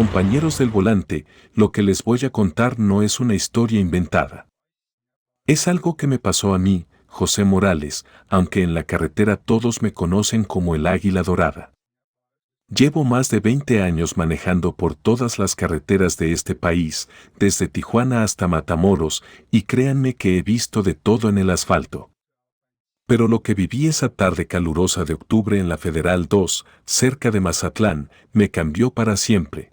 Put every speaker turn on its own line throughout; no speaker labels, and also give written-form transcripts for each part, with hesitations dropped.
Compañeros del volante, lo que les voy a contar no es una historia inventada. Es algo que me pasó a mí, José Morales, aunque en la carretera todos me conocen como el Águila Dorada. Llevo más de 20 años manejando por todas las carreteras de este país, desde Tijuana hasta Matamoros, y créanme que he visto de todo en el asfalto. Pero lo que viví esa tarde calurosa de octubre en la Federal 2, cerca de Mazatlán, me cambió para siempre.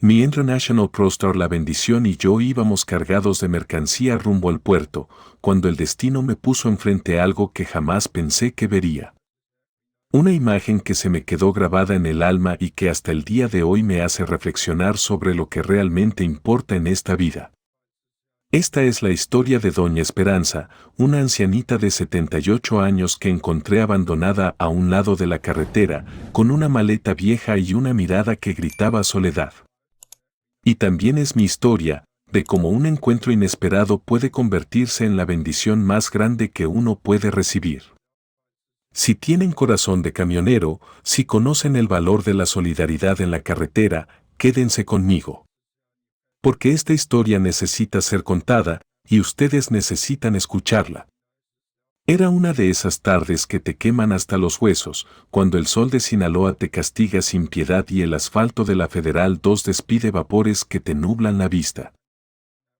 Mi International ProStar La Bendición y yo íbamos cargados de mercancía rumbo al puerto, cuando el destino me puso enfrente algo que jamás pensé que vería. Una imagen que se me quedó grabada en el alma y que hasta el día de hoy me hace reflexionar sobre lo que realmente importa en esta vida. Esta es la historia de Doña Esperanza, una ancianita de 78 años que encontré abandonada a un lado de la carretera, con una maleta vieja y una mirada que gritaba soledad. Y también es mi historia, de cómo un encuentro inesperado puede convertirse en la bendición más grande que uno puede recibir. Si tienen corazón de camionero, si conocen el valor de la solidaridad en la carretera, quédense conmigo. Porque esta historia necesita ser contada, y ustedes necesitan escucharla. Era una de esas tardes que te queman hasta los huesos, cuando el sol de Sinaloa te castiga sin piedad y el asfalto de la Federal 2 despide vapores que te nublan la vista.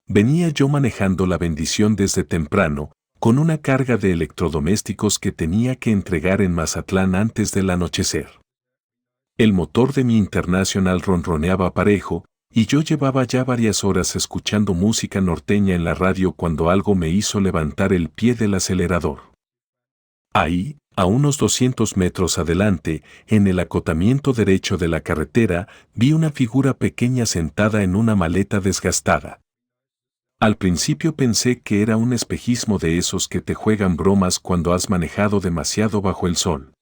Venía yo manejando La Bendición desde temprano, con una carga de electrodomésticos que tenía que entregar en Mazatlán antes del anochecer. El motor de mi International ronroneaba parejo, y yo llevaba ya varias horas escuchando música norteña en la radio cuando algo me hizo levantar el pie del acelerador. Ahí, a unos 200 metros adelante, en el acotamiento derecho de la carretera, vi una figura pequeña sentada en una maleta desgastada. Al principio pensé que era un espejismo de esos que te juegan bromas cuando has manejado demasiado bajo el sol.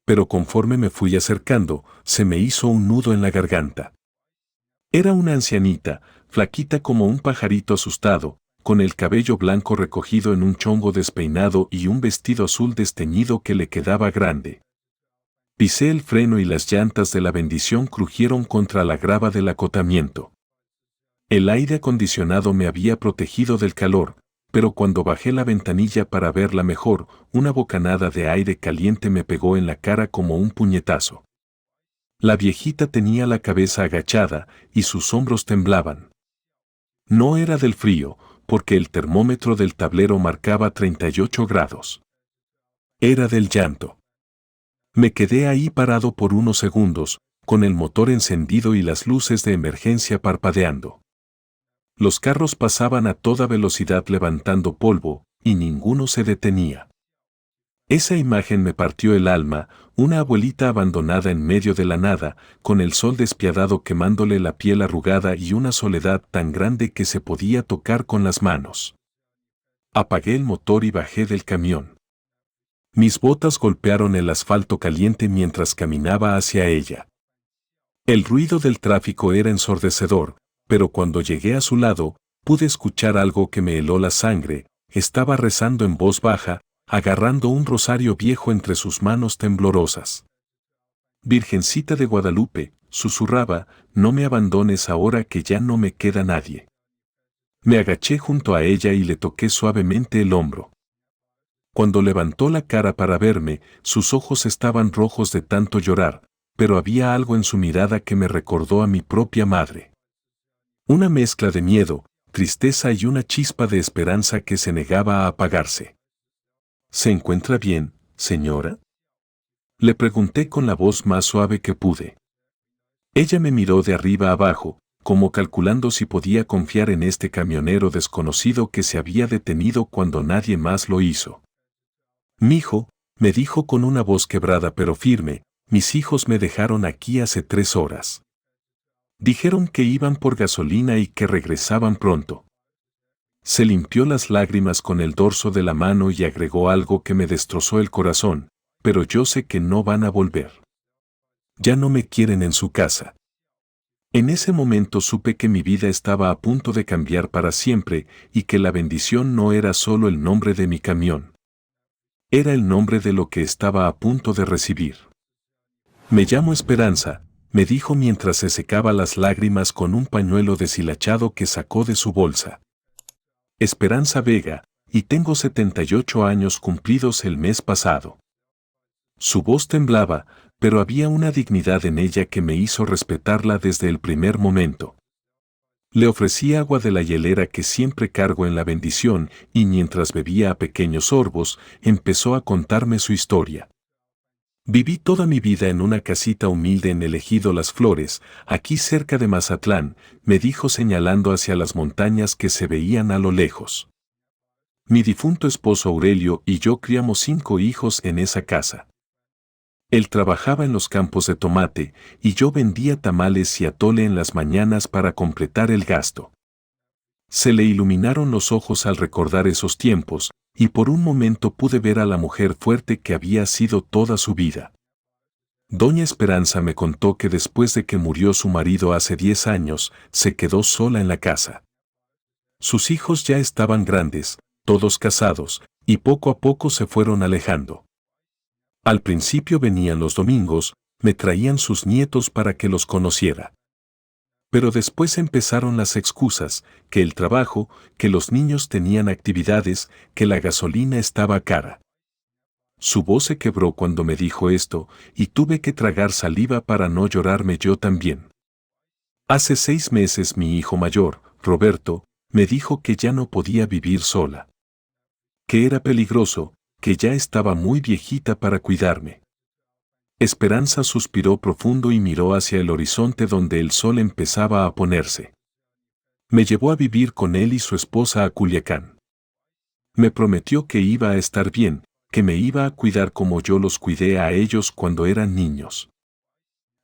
Pero conforme me fui acercando, se me hizo un nudo en la garganta. Era una ancianita, flaquita como un pajarito asustado, con el cabello blanco recogido en un chongo despeinado y un vestido azul desteñido que le quedaba grande. Pisé el freno y las llantas de La Bendición crujieron contra la grava del acotamiento. El aire acondicionado me había protegido del calor, pero cuando bajé la ventanilla para verla mejor, una bocanada de aire caliente me pegó en la cara como un puñetazo. La viejita tenía la cabeza agachada y sus hombros temblaban. No era del frío, porque el termómetro del tablero marcaba 38 grados. Era del llanto. Me quedé ahí parado por unos segundos, con el motor encendido y las luces de emergencia parpadeando. Los carros pasaban a toda velocidad levantando polvo, y ninguno se detenía. Esa imagen me partió el alma, una abuelita abandonada en medio de la nada, con el sol despiadado quemándole la piel arrugada y una soledad tan grande que se podía tocar con las manos. Apagué el motor y bajé del camión. Mis botas golpearon el asfalto caliente mientras caminaba hacia ella. El ruido del tráfico era ensordecedor, pero cuando llegué a su lado, pude escuchar algo que me heló la sangre. Estaba rezando en voz baja, agarrando un rosario viejo entre sus manos temblorosas. Virgencita de Guadalupe, susurraba, no me abandones ahora que ya no me queda nadie. Me agaché junto a ella y le toqué suavemente el hombro. Cuando levantó la cara para verme, sus ojos estaban rojos de tanto llorar, pero había algo en su mirada que me recordó a mi propia madre. Una mezcla de miedo, tristeza y una chispa de esperanza que se negaba a apagarse. ¿Se encuentra bien, señora? Le pregunté con la voz más suave que pude. Ella me miró de arriba abajo, como calculando si podía confiar en este camionero desconocido que se había detenido cuando nadie más lo hizo. Mijo, me dijo con una voz quebrada pero firme, mis hijos me dejaron aquí hace 3 horas. Dijeron que iban por gasolina y que regresaban pronto. Se limpió las lágrimas con el dorso de la mano y agregó algo que me destrozó el corazón, pero yo sé que no van a volver. Ya no me quieren en su casa. En ese momento supe que mi vida estaba a punto de cambiar para siempre y que La Bendición no era solo el nombre de mi camión. Era el nombre de lo que estaba a punto de recibir. Me llamo Esperanza, me dijo mientras se secaba las lágrimas con un pañuelo deshilachado que sacó de su bolsa. Esperanza Vega, y tengo 78 años cumplidos el mes pasado. Su voz temblaba, pero había una dignidad en ella que me hizo respetarla desde el primer momento. Le ofrecí agua de la hielera que siempre cargo en la bendición y mientras bebía a pequeños sorbos, empezó a contarme su historia. Viví toda mi vida en una casita humilde en el ejido Las Flores, aquí cerca de Mazatlán, me dijo señalando hacia las montañas que se veían a lo lejos. Mi difunto esposo Aurelio y yo criamos 5 hijos en esa casa. Él trabajaba en los campos de tomate y yo vendía tamales y atole en las mañanas para completar el gasto. Se le iluminaron los ojos al recordar esos tiempos, y por un momento pude ver a la mujer fuerte que había sido toda su vida. Doña Esperanza me contó que después de que murió su marido hace 10 años, se quedó sola en la casa. Sus hijos ya estaban grandes, todos casados, y poco a poco se fueron alejando. Al principio venían los domingos, me traían sus nietos para que los conociera. Pero después empezaron las excusas, que el trabajo, que los niños tenían actividades, que la gasolina estaba cara. Su voz se quebró cuando me dijo esto, y tuve que tragar saliva para no llorarme yo también. Hace 6 meses mi hijo mayor, Roberto, me dijo que ya no podía vivir sola. Que era peligroso, que ya estaba muy viejita para cuidarme. Esperanza suspiró profundo y miró hacia el horizonte donde el sol empezaba a ponerse. Me llevó a vivir con él y su esposa a Culiacán. Me prometió que iba a estar bien, que me iba a cuidar como yo los cuidé a ellos cuando eran niños.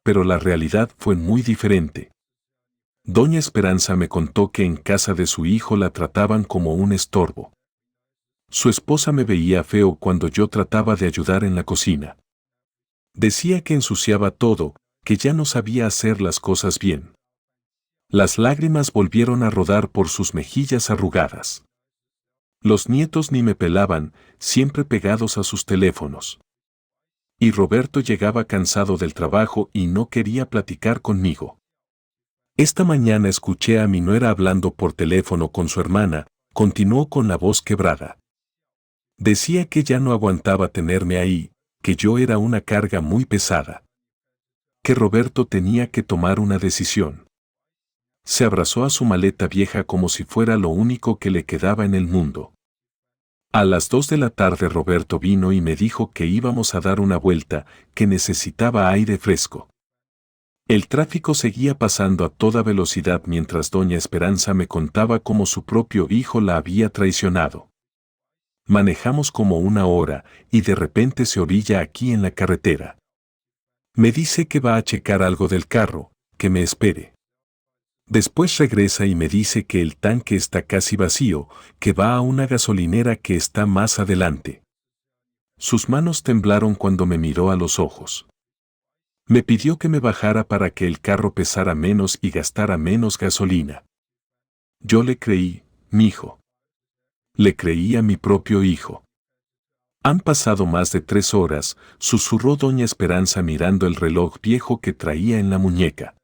Pero la realidad fue muy diferente. Doña Esperanza me contó que en casa de su hijo la trataban como un estorbo. Su esposa me veía feo cuando yo trataba de ayudar en la cocina. Decía que ensuciaba todo, que ya no sabía hacer las cosas bien. Las lágrimas volvieron a rodar por sus mejillas arrugadas. Los nietos ni me pelaban, siempre pegados a sus teléfonos. Y Roberto llegaba cansado del trabajo y no quería platicar conmigo. Esta mañana escuché a mi nuera hablando por teléfono con su hermana, continuó con la voz quebrada. Decía que ya no aguantaba tenerme ahí, que yo era una carga muy pesada. Que Roberto tenía que tomar una decisión. Se abrazó a su maleta vieja como si fuera lo único que le quedaba en el mundo. A las 2 de la tarde Roberto vino y me dijo que íbamos a dar una vuelta, que necesitaba aire fresco. El tráfico seguía pasando a toda velocidad mientras doña Esperanza me contaba cómo su propio hijo la había traicionado. Manejamos como 1 hora y de repente se orilla aquí en la carretera. Me dice que va a checar algo del carro, que me espere. Después regresa y me dice que el tanque está casi vacío, que va a una gasolinera que está más adelante. Sus manos temblaron cuando me miró a los ojos. Me pidió que me bajara para que el carro pesara menos y gastara menos gasolina. Yo le creí, mijo. Le creí a mi propio hijo. Han pasado más de 3 horas, susurró doña Esperanza mirando el reloj viejo que traía en la muñeca.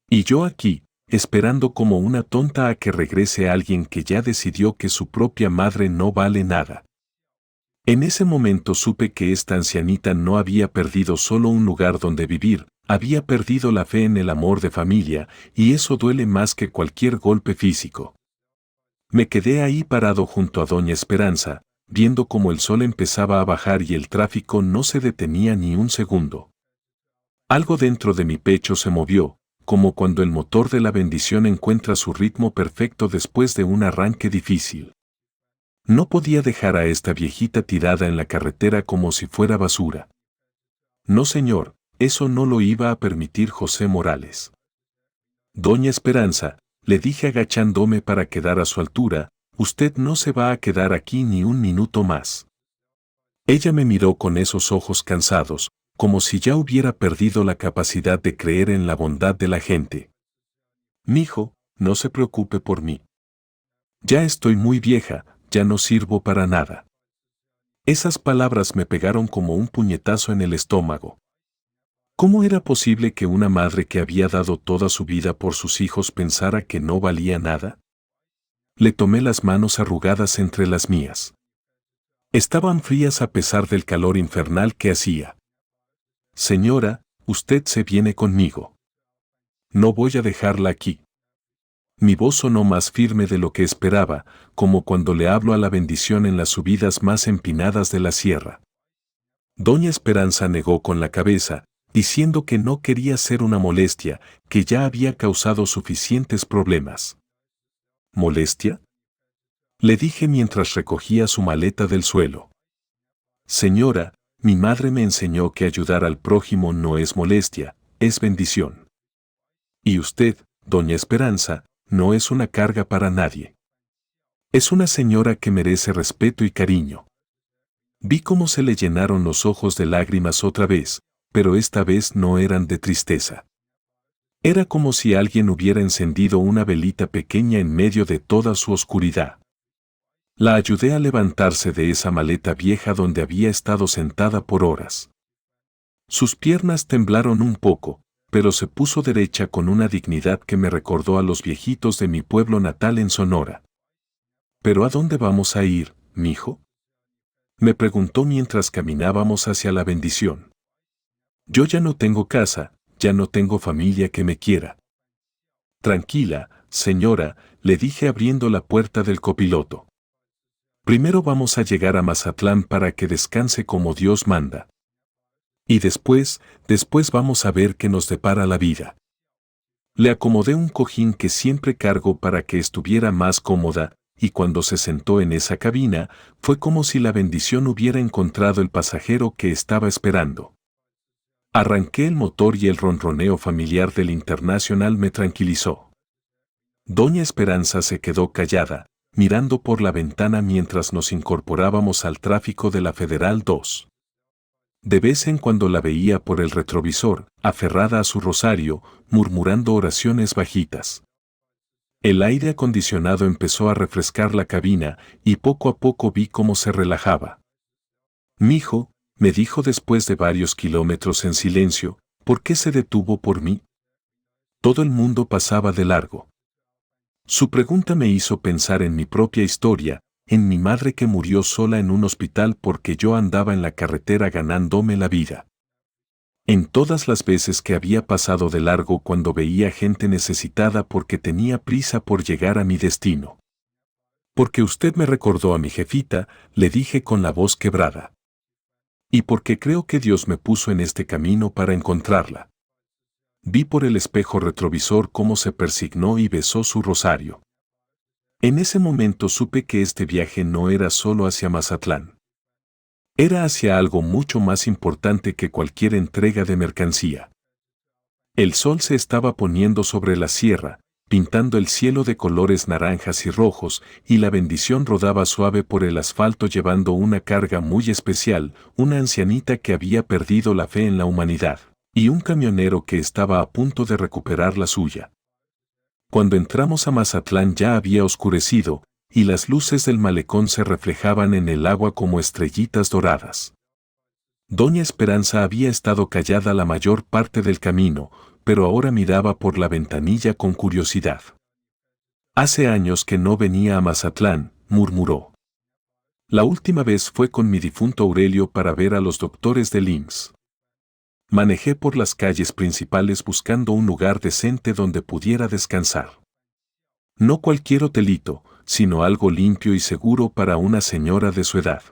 Y yo aquí, esperando como una tonta a que regrese alguien que ya decidió que su propia madre no vale nada. En ese momento supe que esta ancianita no había perdido solo un lugar donde vivir, había perdido la fe en el amor de familia, y eso duele más que cualquier golpe físico. Me quedé ahí parado junto a doña Esperanza, viendo cómo el sol empezaba a bajar y el tráfico no se detenía ni un segundo. Algo dentro de mi pecho se movió, como cuando el motor de la bendición encuentra su ritmo perfecto después de un arranque difícil. No podía dejar a esta viejita tirada en la carretera como si fuera basura. No, señor, eso no lo iba a permitir José Morales. Doña Esperanza, le dije agachándome para quedar a su altura, usted no se va a quedar aquí ni un minuto más. Ella me miró con esos ojos cansados, como si ya hubiera perdido la capacidad de creer en la bondad de la gente. Mijo, no se preocupe por mí. Ya estoy muy vieja, ya no sirvo para nada. Esas palabras me pegaron como un puñetazo en el estómago. ¿Cómo era posible que una madre que había dado toda su vida por sus hijos pensara que no valía nada? Le tomé las manos arrugadas entre las mías. Estaban frías a pesar del calor infernal que hacía. Señora, usted se viene conmigo. No voy a dejarla aquí. Mi voz sonó más firme de lo que esperaba, como cuando le hablo a la bendición en las subidas más empinadas de la sierra. Doña Esperanza negó con la cabeza, diciendo que no quería ser una molestia, que ya había causado suficientes problemas. ¿Molestia?, le dije mientras recogía su maleta del suelo. Señora, mi madre me enseñó que ayudar al prójimo no es molestia, es bendición. Y usted, doña Esperanza, no es una carga para nadie. Es una señora que merece respeto y cariño. Vi cómo se le llenaron los ojos de lágrimas otra vez, pero esta vez no eran de tristeza. Era como si alguien hubiera encendido una velita pequeña en medio de toda su oscuridad. La ayudé a levantarse de esa maleta vieja donde había estado sentada por horas. Sus piernas temblaron un poco, pero se puso derecha con una dignidad que me recordó a los viejitos de mi pueblo natal en Sonora. ¿Pero a dónde vamos a ir, mijo?, me preguntó mientras caminábamos hacia la bendición. Yo ya no tengo casa, ya no tengo familia que me quiera. Tranquila, señora, le dije abriendo la puerta del copiloto. Primero vamos a llegar a Mazatlán para que descanse como Dios manda. Y después vamos a ver qué nos depara la vida. Le acomodé un cojín que siempre cargo para que estuviera más cómoda, y cuando se sentó en esa cabina, fue como si la bendición hubiera encontrado el pasajero que estaba esperando. Arranqué el motor y el ronroneo familiar del Internacional me tranquilizó. Doña Esperanza se quedó callada, mirando por la ventana mientras nos incorporábamos al tráfico de la Federal 2. De vez en cuando la veía por el retrovisor, aferrada a su rosario, murmurando oraciones bajitas. El aire acondicionado empezó a refrescar la cabina y poco a poco vi cómo se relajaba. «Mijo», me dijo después de varios kilómetros en silencio, «¿por qué se detuvo por mí?» Todo el mundo pasaba de largo. Su pregunta me hizo pensar en mi propia historia, en mi madre que murió sola en un hospital porque yo andaba en la carretera ganándome la vida. En todas las veces que había pasado de largo cuando veía gente necesitada porque tenía prisa por llegar a mi destino. Porque usted me recordó a mi jefita, le dije con la voz quebrada. Y porque creo que Dios me puso en este camino para encontrarla. Vi por el espejo retrovisor cómo se persignó y besó su rosario. En ese momento supe que este viaje no era solo hacia Mazatlán. Era hacia algo mucho más importante que cualquier entrega de mercancía. El sol se estaba poniendo sobre la sierra, pintando el cielo de colores naranjas y rojos, y la bendición rodaba suave por el asfalto llevando una carga muy especial, una ancianita que había perdido la fe en la humanidad, y un camionero que estaba a punto de recuperar la suya. Cuando entramos a Mazatlán ya había oscurecido, y las luces del malecón se reflejaban en el agua como estrellitas doradas. Doña Esperanza había estado callada la mayor parte del camino, pero ahora miraba por la ventanilla con curiosidad. «Hace años que no venía a Mazatlán», murmuró. «La última vez fue con mi difunto Aurelio para ver a los doctores del IMSS. Manejé por las calles principales buscando un lugar decente donde pudiera descansar. No cualquier hotelito, sino algo limpio y seguro para una señora de su edad.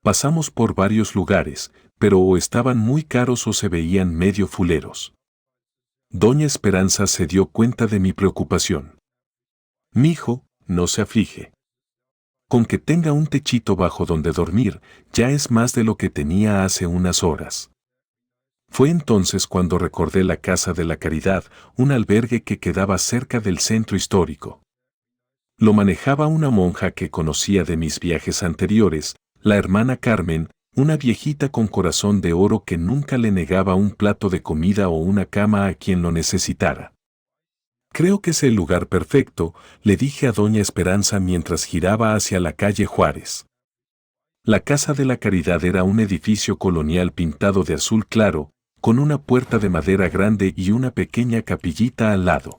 Pasamos por varios lugares, pero o estaban muy caros o se veían medio fuleros». Doña Esperanza se dio cuenta de mi preocupación. «Mijo, no se aflige. Con que tenga un techito bajo donde dormir, ya es más de lo que tenía hace unas horas». Fue entonces cuando recordé la Casa de la Caridad, un albergue que quedaba cerca del centro histórico. Lo manejaba una monja que conocía de mis viajes anteriores, la hermana Carmen, una viejita con corazón de oro que nunca le negaba un plato de comida o una cama a quien lo necesitara. «Creo que es el lugar perfecto», le dije a doña Esperanza mientras giraba hacia la calle Juárez. La Casa de la Caridad era un edificio colonial pintado de azul claro, con una puerta de madera grande y una pequeña capillita al lado.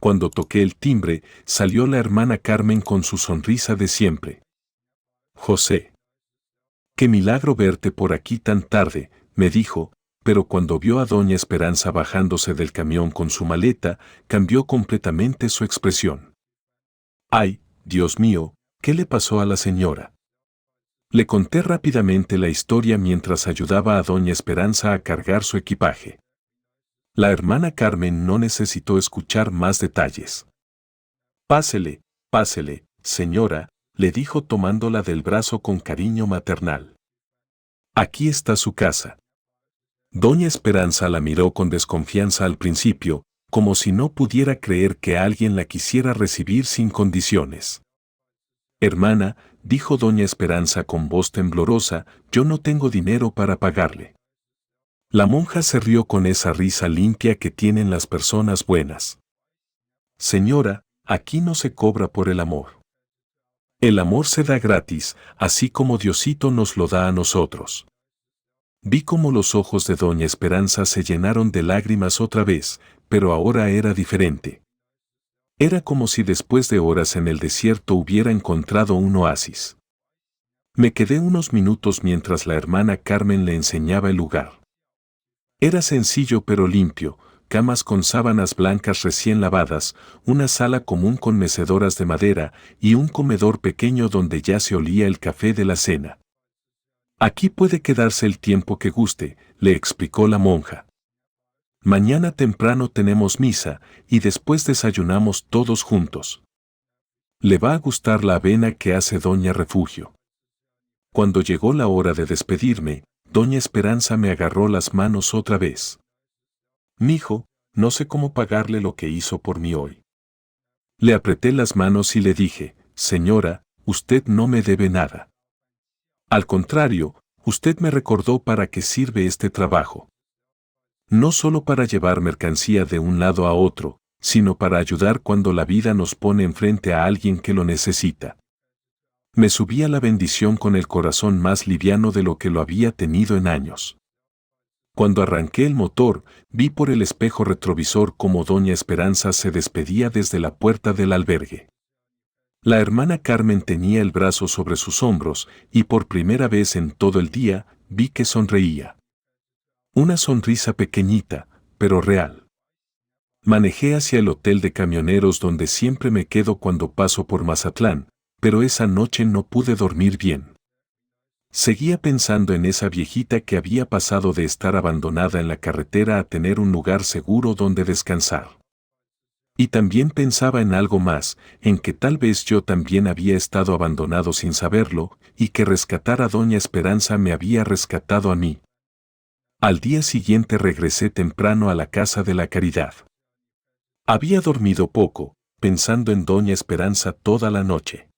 Cuando toqué el timbre, salió la hermana Carmen con su sonrisa de siempre. José. Qué milagro verte por aquí tan tarde, me dijo, pero cuando vio a doña Esperanza bajándose del camión con su maleta, cambió completamente su expresión. ¡Ay, Dios mío! ¿Qué le pasó a la señora? Le conté rápidamente la historia mientras ayudaba a doña Esperanza a cargar su equipaje. La hermana Carmen no necesitó escuchar más detalles. Pásele, pásele, señora, le dijo tomándola del brazo con cariño maternal. Aquí está su casa. Doña Esperanza la miró con desconfianza al principio, como si no pudiera creer que alguien la quisiera recibir sin condiciones. Hermana, dijo doña Esperanza con voz temblorosa, yo no tengo dinero para pagarle. La monja se rió con esa risa limpia que tienen las personas buenas. Señora, aquí no se cobra por el amor. El amor se da gratis, así como Diosito nos lo da a nosotros. Vi cómo los ojos de doña Esperanza se llenaron de lágrimas otra vez, pero ahora era diferente. Era como si después de horas en el desierto hubiera encontrado un oasis. Me quedé unos minutos mientras la hermana Carmen le enseñaba el lugar. Era sencillo pero limpio, camas con sábanas blancas recién lavadas, una sala común con mecedoras de madera y un comedor pequeño donde ya se olía el café de la cena. Aquí puede quedarse el tiempo que guste, le explicó la monja. Mañana temprano tenemos misa y después desayunamos todos juntos. Le va a gustar la avena que hace doña Refugio. Cuando llegó la hora de despedirme, doña Esperanza me agarró las manos otra vez. Mijo, no sé cómo pagarle lo que hizo por mí hoy. Le apreté las manos y le dije, señora, usted no me debe nada. Al contrario, usted me recordó para qué sirve este trabajo. No solo para llevar mercancía de un lado a otro, sino para ayudar cuando la vida nos pone enfrente a alguien que lo necesita. Me subí a la bendición con el corazón más liviano de lo que lo había tenido en años. Cuando arranqué el motor, vi por el espejo retrovisor cómo doña Esperanza se despedía desde la puerta del albergue. La hermana Carmen tenía el brazo sobre sus hombros y por primera vez en todo el día vi que sonreía. Una sonrisa pequeñita, pero real. Manejé hacia el hotel de camioneros donde siempre me quedo cuando paso por Mazatlán, pero esa noche no pude dormir bien. Seguía pensando en esa viejita que había pasado de estar abandonada en la carretera a tener un lugar seguro donde descansar. Y también pensaba en algo más, en que tal vez yo también había estado abandonado sin saberlo, y que rescatar a doña Esperanza me había rescatado a mí. Al día siguiente regresé temprano a la Casa de la Caridad. Había dormido poco, pensando en doña Esperanza toda la noche.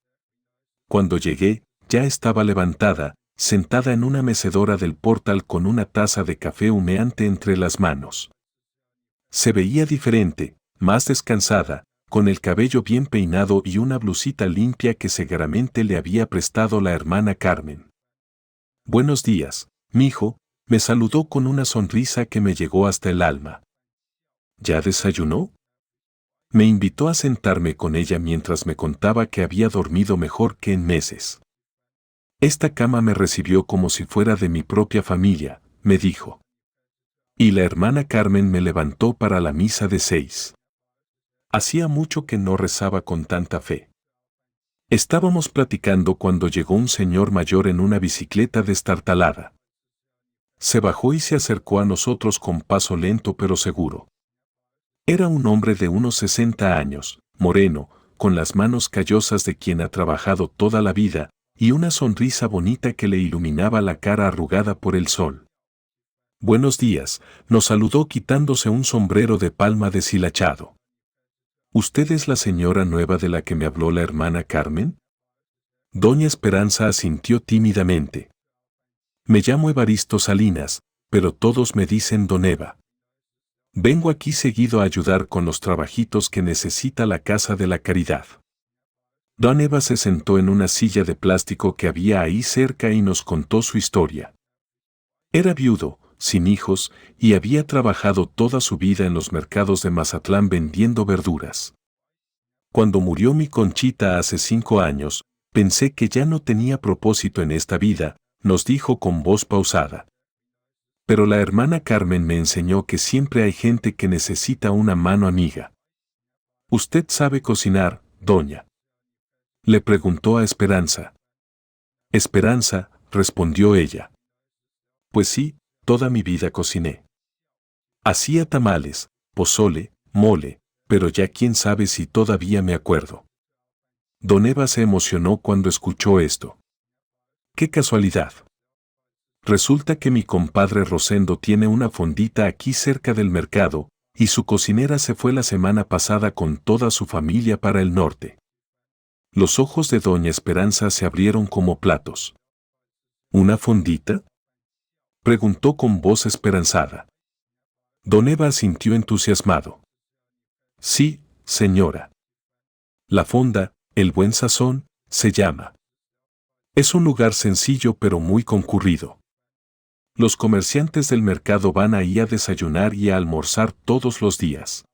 Cuando llegué, ya estaba levantada, sentada en una mecedora del portal con una taza de café humeante entre las manos. Se veía diferente, más descansada, con el cabello bien peinado y una blusita limpia que seguramente le había prestado la hermana Carmen. Buenos días, mijo, me saludó con una sonrisa que me llegó hasta el alma. ¿Ya desayunó? Me invitó a sentarme con ella mientras me contaba que había dormido mejor que en meses. Esta cama me recibió como si fuera de mi propia familia, me dijo. Y la hermana Carmen me levantó para la misa de 6. Hacía mucho que no rezaba con tanta fe. Estábamos platicando cuando llegó un señor mayor en una bicicleta destartalada. Se bajó y se acercó a nosotros con paso lento pero seguro. Era un hombre de unos 60 años, moreno, con las manos callosas de quien ha trabajado toda la vida, y una sonrisa bonita que le iluminaba la cara arrugada por el sol. Buenos días, nos saludó quitándose un sombrero de palma deshilachado. ¿Usted es la señora nueva de la que me habló la hermana Carmen? Doña Esperanza asintió tímidamente. Me llamo Evaristo Salinas, pero todos me dicen Don Eva. Vengo aquí seguido a ayudar con los trabajitos que necesita la Casa de la Caridad. Don Eva se sentó en una silla de plástico que había ahí cerca y nos contó su historia. Era viudo, sin hijos, y había trabajado toda su vida en los mercados de Mazatlán vendiendo verduras. Cuando murió mi Conchita hace 5 años, pensé que ya no tenía propósito en esta vida, nos dijo con voz pausada. Pero la hermana Carmen me enseñó que siempre hay gente que necesita una mano amiga. ¿Usted sabe cocinar, doña?, le preguntó a Esperanza. Esperanza, respondió ella. Pues sí, toda mi vida cociné. Hacía tamales, pozole, mole, pero ya quién sabe si todavía me acuerdo. Don Eva se emocionó cuando escuchó esto. ¡Qué casualidad! Resulta que mi compadre Rosendo tiene una fondita aquí cerca del mercado, y su cocinera se fue la semana pasada con toda su familia para el norte. Los ojos de doña Esperanza se abrieron como platos. ¿Una fondita?, preguntó con voz esperanzada. Don Eva asintió entusiasmado. Sí, señora. La fonda, El Buen Sazón, se llama. Es un lugar sencillo pero muy concurrido. Los comerciantes del mercado van ahí a desayunar y a almorzar todos los días.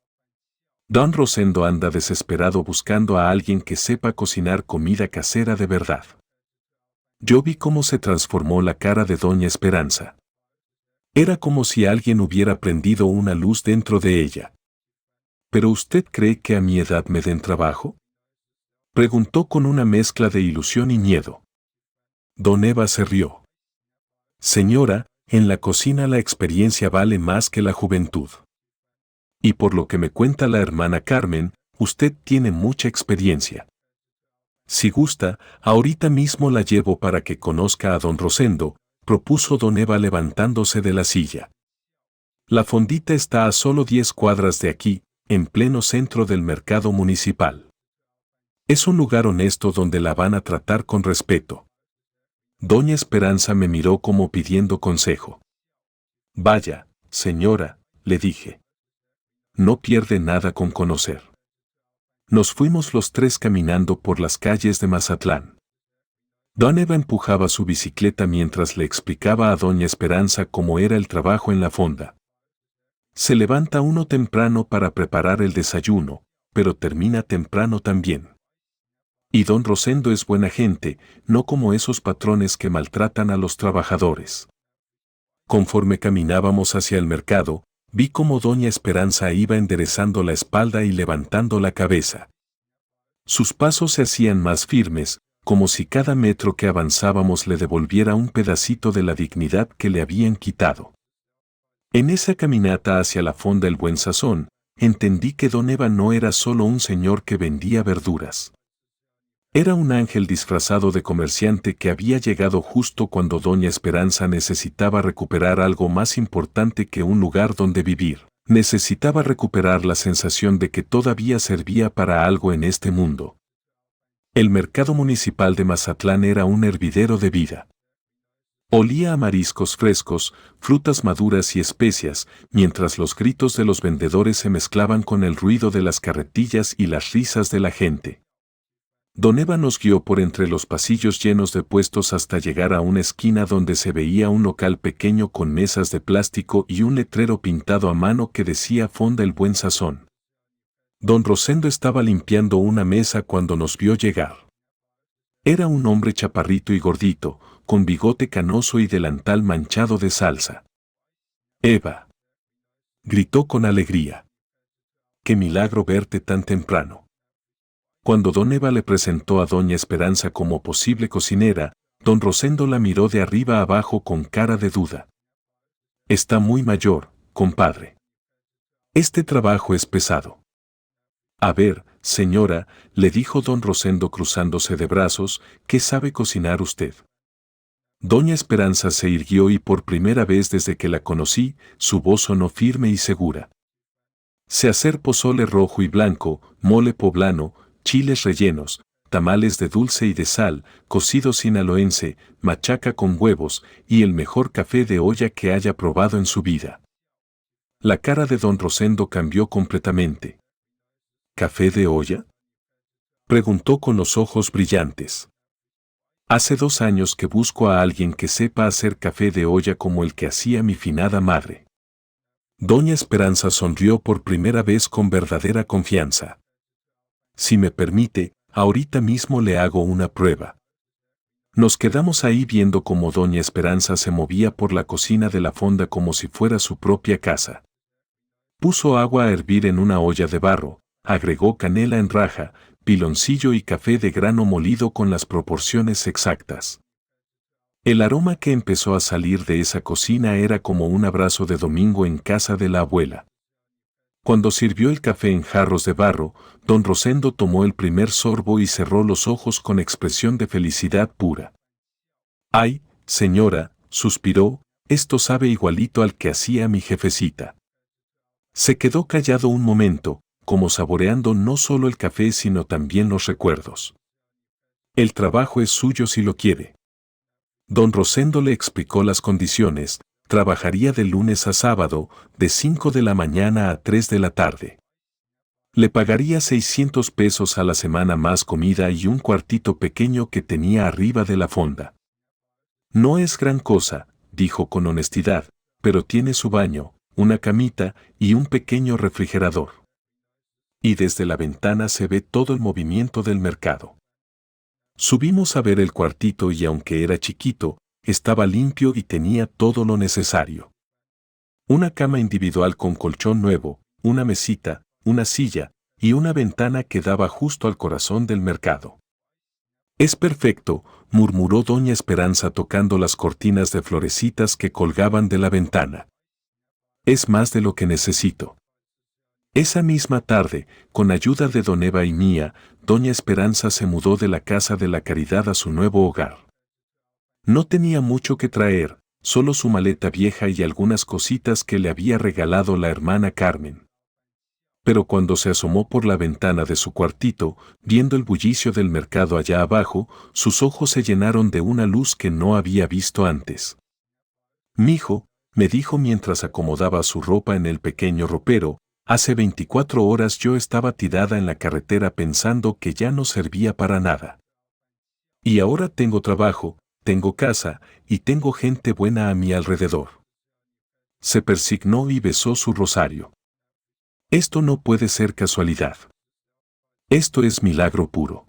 Don Rosendo anda desesperado buscando a alguien que sepa cocinar comida casera de verdad. Yo vi cómo se transformó la cara de doña Esperanza. Era como si alguien hubiera prendido una luz dentro de ella. ¿Pero usted cree que a mi edad me den trabajo?, preguntó con una mezcla de ilusión y miedo. Don Eva se rió. Señora, en la cocina la experiencia vale más que la juventud. Y por lo que me cuenta la hermana Carmen, usted tiene mucha experiencia. Si gusta, ahorita mismo la llevo para que conozca a don Rosendo, propuso don Eva levantándose de la silla. La fondita está a solo 10 cuadras de aquí, en pleno centro del mercado municipal. Es un lugar honesto donde la van a tratar con respeto. Doña Esperanza me miró como pidiendo consejo. Vaya, señora, le dije. No pierde nada con conocer. Nos fuimos los tres caminando por las calles de Mazatlán. Don Eva empujaba su bicicleta mientras le explicaba a doña Esperanza cómo era el trabajo en la fonda. Se levanta uno temprano para preparar el desayuno, pero termina temprano también. Y don Rosendo es buena gente, no como esos patrones que maltratan a los trabajadores. Conforme caminábamos hacia el mercado, vi cómo doña Esperanza iba enderezando la espalda y levantando la cabeza. Sus pasos se hacían más firmes, como si cada metro que avanzábamos le devolviera un pedacito de la dignidad que le habían quitado. En esa caminata hacia la fonda El Buen Sazón, entendí que don Eva no era solo un señor que vendía verduras. Era un ángel disfrazado de comerciante que había llegado justo cuando doña Esperanza necesitaba recuperar algo más importante que un lugar donde vivir. Necesitaba recuperar la sensación de que todavía servía para algo en este mundo. El mercado municipal de Mazatlán era un hervidero de vida. Olía a mariscos frescos, frutas maduras y especias, mientras los gritos de los vendedores se mezclaban con el ruido de las carretillas y las risas de la gente. Don Eva nos guió por entre los pasillos llenos de puestos hasta llegar a una esquina donde se veía un local pequeño con mesas de plástico y un letrero pintado a mano que decía Fonda El Buen Sazón. Don Rosendo estaba limpiando una mesa cuando nos vio llegar. Era un hombre chaparrito y gordito, con bigote canoso y delantal manchado de salsa. «Eva», gritó con alegría. «Qué milagro verte tan temprano». Cuando don Eva le presentó a doña Esperanza como posible cocinera, don Rosendo la miró de arriba a abajo con cara de duda. «Está muy mayor, compadre. Este trabajo es pesado». «A ver, señora», le dijo don Rosendo cruzándose de brazos, «¿qué sabe cocinar usted?». Doña Esperanza se irguió y por primera vez desde que la conocí, su voz sonó firme y segura. «Sé hacer pozole rojo y blanco, mole poblano, chiles rellenos, tamales de dulce y de sal, cocido sinaloense, machaca con huevos y el mejor café de olla que haya probado en su vida». La cara de don Rosendo cambió completamente. «¿Café de olla?», preguntó con los ojos brillantes. Hace 2 años que busco a alguien que sepa hacer café de olla como el que hacía mi finada madre. Doña Esperanza sonrió por primera vez con verdadera confianza. Si me permite, ahorita mismo le hago una prueba. Nos quedamos ahí viendo cómo Doña Esperanza se movía por la cocina de la fonda como si fuera su propia casa. Puso agua a hervir en una olla de barro, agregó canela en raja, piloncillo y café de grano molido con las proporciones exactas. El aroma que empezó a salir de esa cocina era como un abrazo de domingo en casa de la abuela. Cuando sirvió el café en jarros de barro, don Rosendo tomó el primer sorbo y cerró los ojos con expresión de felicidad pura. «Ay, señora», suspiró, «esto sabe igualito al que hacía mi jefecita». Se quedó callado un momento, como saboreando no solo el café sino también los recuerdos. «El trabajo es suyo si lo quiere». Don Rosendo le explicó las condiciones. Trabajaría de lunes a sábado, de 5 de la mañana a 3 de la tarde. Le pagaría 600 pesos a la semana más comida y un cuartito pequeño que tenía arriba de la fonda. «No es gran cosa», dijo con honestidad, «pero tiene su baño, una camita y un pequeño refrigerador. Y desde la ventana se ve todo el movimiento del mercado». Subimos a ver el cuartito y aunque era chiquito, estaba limpio y tenía todo lo necesario. Una cama individual con colchón nuevo, una mesita, una silla y una ventana que daba justo al corazón del mercado. «Es perfecto», murmuró doña Esperanza tocando las cortinas de florecitas que colgaban de la ventana. «Es más de lo que necesito». Esa misma tarde, con ayuda de don Eva y mía, doña Esperanza se mudó de la casa de la Caridad a su nuevo hogar. No tenía mucho que traer, solo su maleta vieja y algunas cositas que le había regalado la hermana Carmen. Pero cuando se asomó por la ventana de su cuartito, viendo el bullicio del mercado allá abajo, sus ojos se llenaron de una luz que no había visto antes. «Mijo», me dijo mientras acomodaba su ropa en el pequeño ropero, «hace 24 horas yo estaba tirada en la carretera pensando que ya no servía para nada. Y ahora tengo trabajo, tengo casa y tengo gente buena a mi alrededor». Se persignó y besó su rosario. «Esto no puede ser casualidad. Esto es milagro puro».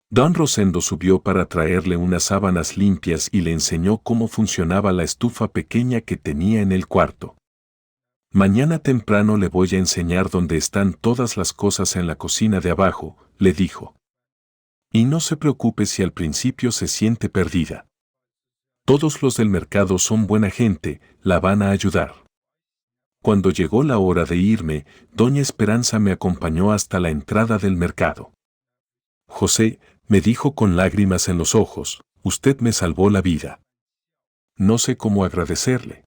Don Rosendo subió para traerle unas sábanas limpias y le enseñó cómo funcionaba la estufa pequeña que tenía en el cuarto. «Mañana temprano le voy a enseñar dónde están todas las cosas en la cocina de abajo», le dijo. «Y no se preocupe si al principio se siente perdida. Todos los del mercado son buena gente, la van a ayudar». Cuando llegó la hora de irme, doña Esperanza me acompañó hasta la entrada del mercado. «José», me dijo con lágrimas en los ojos, «usted me salvó la vida. No sé cómo agradecerle».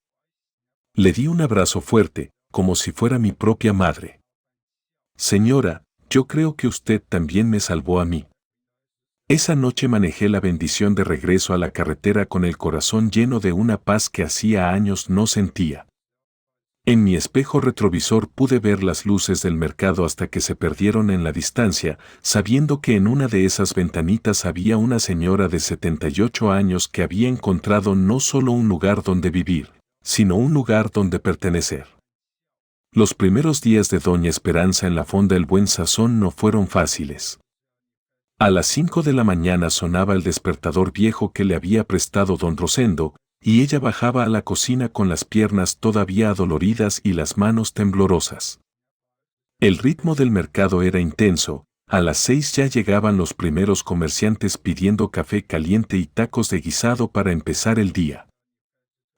Le di un abrazo fuerte, como si fuera mi propia madre. «Señora, yo creo que usted también me salvó a mí». Esa noche manejé la bendición de regreso a la carretera con el corazón lleno de una paz que hacía años no sentía. En mi espejo retrovisor pude ver las luces del mercado hasta que se perdieron en la distancia, sabiendo que en una de esas ventanitas había una señora de 78 años que había encontrado no solo un lugar donde vivir, sino un lugar donde pertenecer. Los primeros días de doña Esperanza en la fonda El Buen Sazón no fueron fáciles. A las 5 de la mañana sonaba el despertador viejo que le había prestado don Rosendo, y ella bajaba a la cocina con las piernas todavía adoloridas y las manos temblorosas. El ritmo del mercado era intenso, a las 6 ya llegaban los primeros comerciantes pidiendo café caliente y tacos de guisado para empezar el día.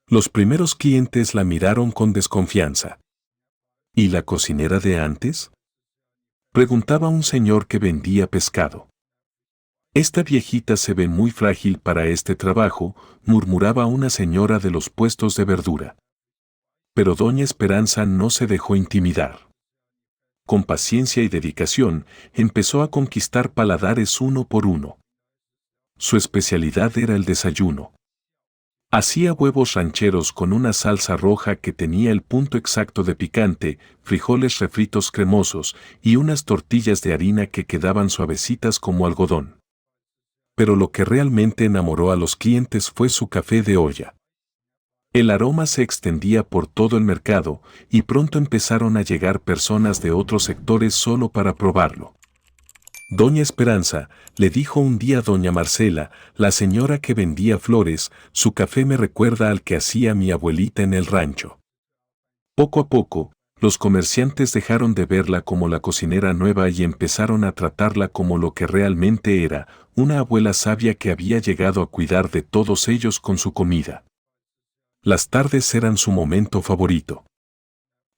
Los primeros clientes la miraron con desconfianza. ¿Y la cocinera de antes?, preguntaba un señor que vendía pescado. «Esta viejita se ve muy frágil para este trabajo», murmuraba una señora de los puestos de verdura. Pero doña Esperanza no se dejó intimidar. Con paciencia y dedicación, empezó a conquistar paladares uno por uno. Su especialidad era el desayuno. Hacía huevos rancheros con una salsa roja que tenía el punto exacto de picante, frijoles refritos cremosos y unas tortillas de harina que quedaban suavecitas como algodón. Pero lo que realmente enamoró a los clientes fue su café de olla. El aroma se extendía por todo el mercado y pronto empezaron a llegar personas de otros sectores solo para probarlo. Doña Esperanza, le dijo un día doña Marcela, la señora que vendía flores, su café me recuerda al que hacía mi abuelita en el rancho. Poco a poco, los comerciantes dejaron de verla como la cocinera nueva y empezaron a tratarla como lo que realmente era, una abuela sabia que había llegado a cuidar de todos ellos con su comida. Las tardes eran su momento favorito.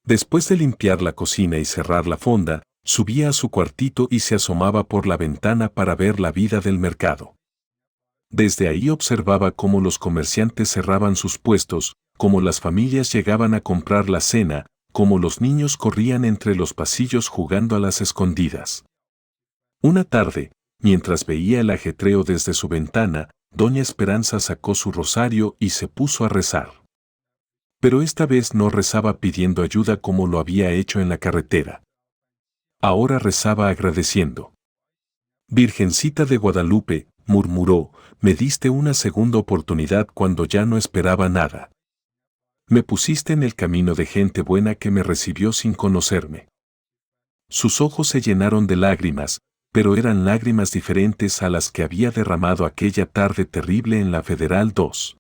Después de limpiar la cocina y cerrar la fonda, subía a su cuartito y se asomaba por la ventana para ver la vida del mercado. Desde ahí observaba cómo los comerciantes cerraban sus puestos, cómo las familias llegaban a comprar la cena, cómo los niños corrían entre los pasillos jugando a las escondidas. Una tarde, mientras veía el ajetreo desde su ventana, doña Esperanza sacó su rosario y se puso a rezar. Pero esta vez no rezaba pidiendo ayuda como lo había hecho en la carretera. Ahora rezaba agradeciendo. Virgencita de Guadalupe, murmuró, me diste una segunda oportunidad cuando ya no esperaba nada. Me pusiste en el camino de gente buena que me recibió sin conocerme. Sus ojos se llenaron de lágrimas, pero eran lágrimas diferentes a las que había derramado aquella tarde terrible en la Federal 2.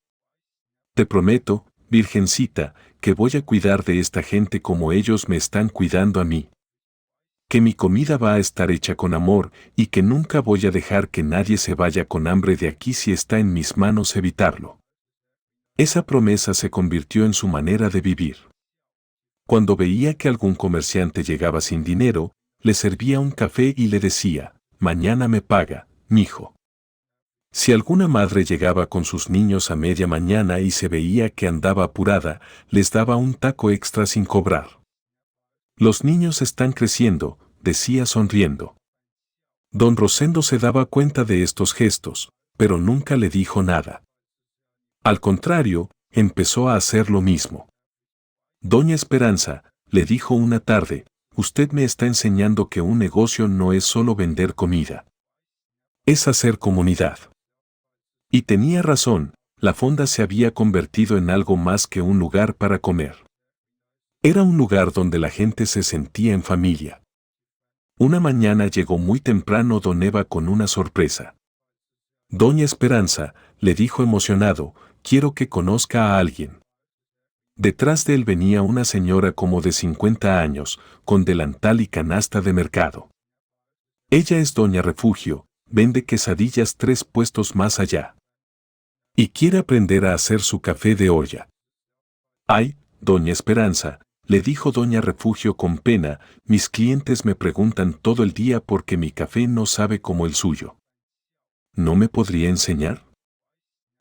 Te prometo, Virgencita, que voy a cuidar de esta gente como ellos me están cuidando a mí. Que mi comida va a estar hecha con amor y que nunca voy a dejar que nadie se vaya con hambre de aquí si está en mis manos evitarlo. Esa promesa se convirtió en su manera de vivir. Cuando veía que algún comerciante llegaba sin dinero, le servía un café y le decía, mañana me paga, mijo. Si alguna madre llegaba con sus niños a media mañana y se veía que andaba apurada, les daba un taco extra sin cobrar. Los niños están creciendo, decía sonriendo. Don Rosendo se daba cuenta de estos gestos, pero nunca le dijo nada. Al contrario, empezó a hacer lo mismo. Doña Esperanza, le dijo una tarde, usted me está enseñando que un negocio no es solo vender comida. Es hacer comunidad. Y tenía razón, la fonda se había convertido en algo más que un lugar para comer. Era un lugar donde la gente se sentía en familia. Una mañana llegó muy temprano don Eva con una sorpresa. Doña Esperanza, le dijo emocionado, quiero que conozca a alguien. Detrás de él venía una señora como de 50 años, con delantal y canasta de mercado. Ella es doña Refugio, vende quesadillas 3 puestos más allá. Y quiere aprender a hacer su café de olla. Ay, doña Esperanza, le dijo doña Refugio con pena, mis clientes me preguntan todo el día por qué mi café no sabe como el suyo. ¿No me podría enseñar?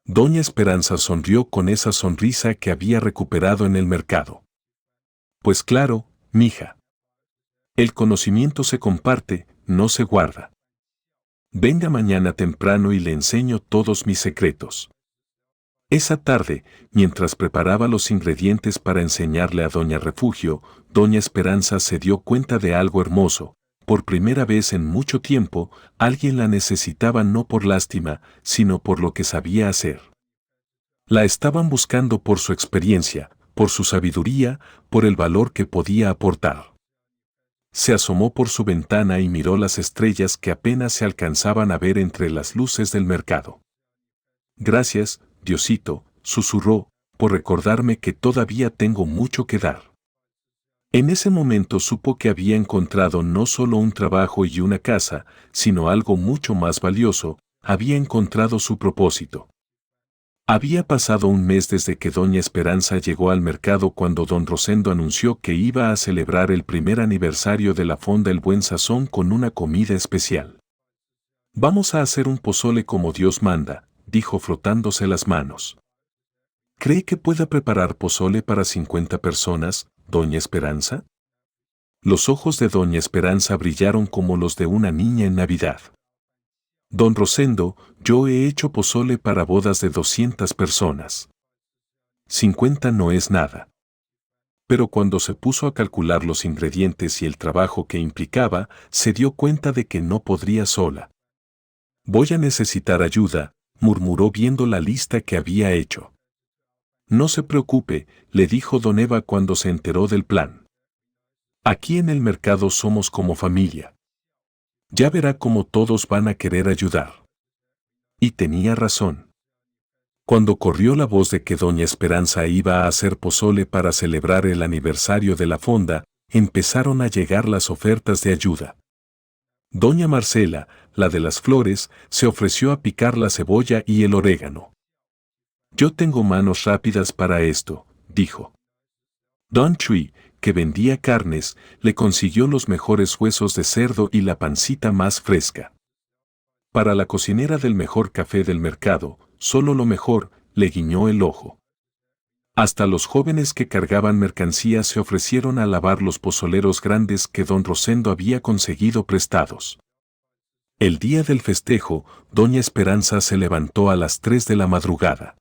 Doña Esperanza sonrió con esa sonrisa que había recuperado en el mercado. Pues claro, mija. El conocimiento se comparte, no se guarda. Venga mañana temprano y le enseño todos mis secretos. Esa tarde, mientras preparaba los ingredientes para enseñarle a doña Refugio, doña Esperanza se dio cuenta de algo hermoso. Por primera vez en mucho tiempo, alguien la necesitaba no por lástima, sino por lo que sabía hacer. La estaban buscando por su experiencia, por su sabiduría, por el valor que podía aportar. Se asomó por su ventana y miró las estrellas que apenas se alcanzaban a ver entre las luces del mercado. Gracias, Diosito, susurró, por recordarme que todavía tengo mucho que dar. En ese momento supo que había encontrado no solo un trabajo y una casa, sino algo mucho más valioso, había encontrado su propósito. Había pasado un mes desde que doña Esperanza llegó al mercado cuando don Rosendo anunció que iba a celebrar el primer aniversario de la fonda El Buen Sazón con una comida especial. Vamos a hacer un pozole como Dios manda, dijo frotándose las manos. ¿Cree que pueda preparar pozole para 50 personas, doña Esperanza? Los ojos de doña Esperanza brillaron como los de una niña en Navidad. Don Rosendo, yo he hecho pozole para bodas de 200 personas. 50 no es nada. Pero cuando se puso a calcular los ingredientes y el trabajo que implicaba, se dio cuenta de que no podría sola. Voy a necesitar ayuda, murmuró viendo la lista que había hecho. No se preocupe, le dijo don Eva cuando se enteró del plan. Aquí en el mercado somos como familia. Ya verá cómo todos van a querer ayudar. Y tenía razón. Cuando corrió la voz de que doña Esperanza iba a hacer pozole para celebrar el aniversario de la fonda, empezaron a llegar las ofertas de ayuda. Doña Marcela, la de las flores, se ofreció a picar la cebolla y el orégano. Yo tengo manos rápidas para esto, dijo. Don Chui, que vendía carnes, le consiguió los mejores huesos de cerdo y la pancita más fresca. Para la cocinera del mejor café del mercado, solo lo mejor, le guiñó el ojo. Hasta los jóvenes que cargaban mercancías se ofrecieron a lavar los pozoleros grandes que don Rosendo había conseguido prestados. El día del festejo, doña Esperanza se levantó a las 3 de la madrugada.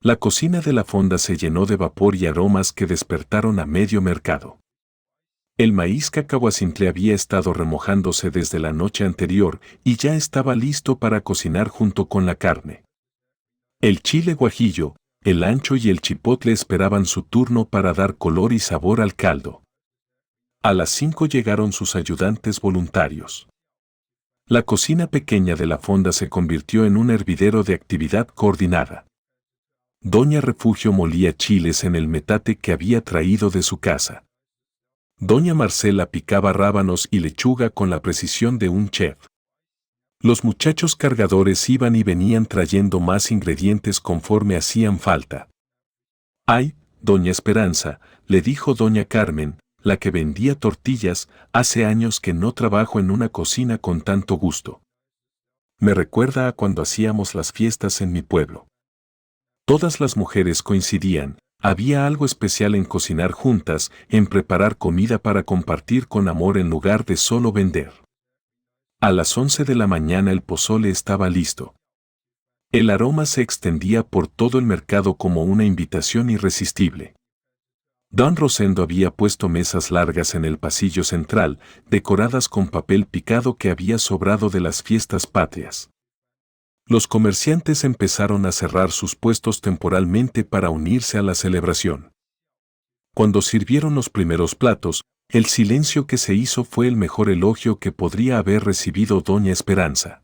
La cocina de la fonda se llenó de vapor y aromas que despertaron a medio mercado. El maíz cacahuacintle había estado remojándose desde la noche anterior y ya estaba listo para cocinar junto con la carne. El chile guajillo, el ancho y el chipotle esperaban su turno para dar color y sabor al caldo. A las 5 llegaron sus ayudantes voluntarios. La cocina pequeña de la fonda se convirtió en un hervidero de actividad coordinada. Doña Refugio molía chiles en el metate que había traído de su casa. Doña Marcela picaba rábanos y lechuga con la precisión de un chef. Los muchachos cargadores iban y venían trayendo más ingredientes conforme hacían falta. «Ay, doña Esperanza», le dijo doña Carmen, la que vendía tortillas, «hace años que no trabajo en una cocina con tanto gusto. Me recuerda a cuando hacíamos las fiestas en mi pueblo». Todas las mujeres coincidían, había algo especial en cocinar juntas, en preparar comida para compartir con amor en lugar de solo vender. A las 11 de la mañana el pozole estaba listo. El aroma se extendía por todo el mercado como una invitación irresistible. Don Rosendo había puesto mesas largas en el pasillo central, decoradas con papel picado que había sobrado de las fiestas patrias. Los comerciantes empezaron a cerrar sus puestos temporalmente para unirse a la celebración. Cuando sirvieron los primeros platos, el silencio que se hizo fue el mejor elogio que podría haber recibido doña Esperanza.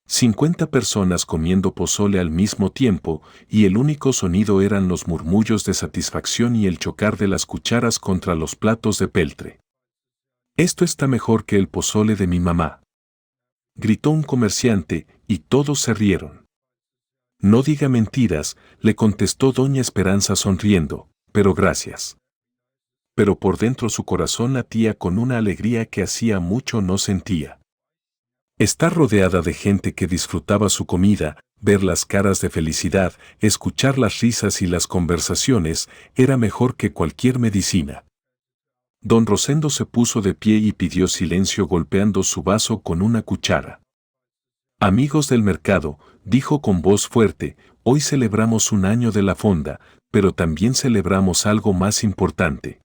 50 personas comiendo pozole al mismo tiempo, y el único sonido eran los murmullos de satisfacción y el chocar de las cucharas contra los platos de peltre. «Esto está mejor que el pozole de mi mamá», gritó un comerciante, y todos se rieron. «No diga mentiras», le contestó doña Esperanza sonriendo, «pero gracias». Pero por dentro su corazón latía con una alegría que hacía mucho no sentía. Estar rodeada de gente que disfrutaba su comida, ver las caras de felicidad, escuchar las risas y las conversaciones, era mejor que cualquier medicina. Don Rosendo se puso de pie y pidió silencio golpeando su vaso con una cuchara. «Amigos del mercado», dijo con voz fuerte, «hoy celebramos un año de la fonda, pero también celebramos algo más importante.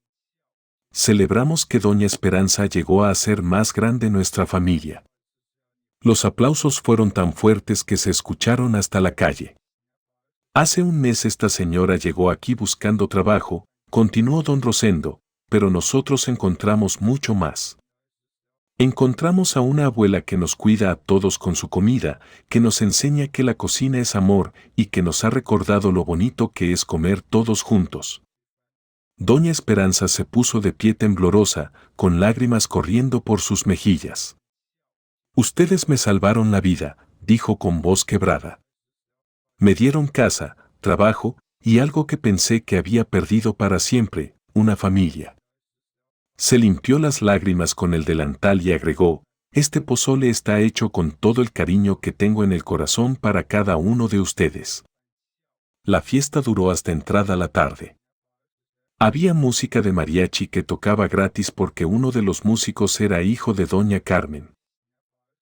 Celebramos que doña Esperanza llegó a hacer más grande nuestra familia». Los aplausos fueron tan fuertes que se escucharon hasta la calle. «Hace un mes esta señora llegó aquí buscando trabajo», continuó don Rosendo, «pero nosotros encontramos mucho más. Encontramos a una abuela que nos cuida a todos con su comida, que nos enseña que la cocina es amor y que nos ha recordado lo bonito que es comer todos juntos». Doña Esperanza se puso de pie temblorosa, con lágrimas corriendo por sus mejillas. «Ustedes me salvaron la vida», dijo con voz quebrada. «Me dieron casa, trabajo y algo que pensé que había perdido para siempre, una familia». Se limpió las lágrimas con el delantal y agregó, «Este pozole está hecho con todo el cariño que tengo en el corazón para cada uno de ustedes». La fiesta duró hasta entrada la tarde. Había música de mariachi que tocaba gratis porque uno de los músicos era hijo de doña Carmen.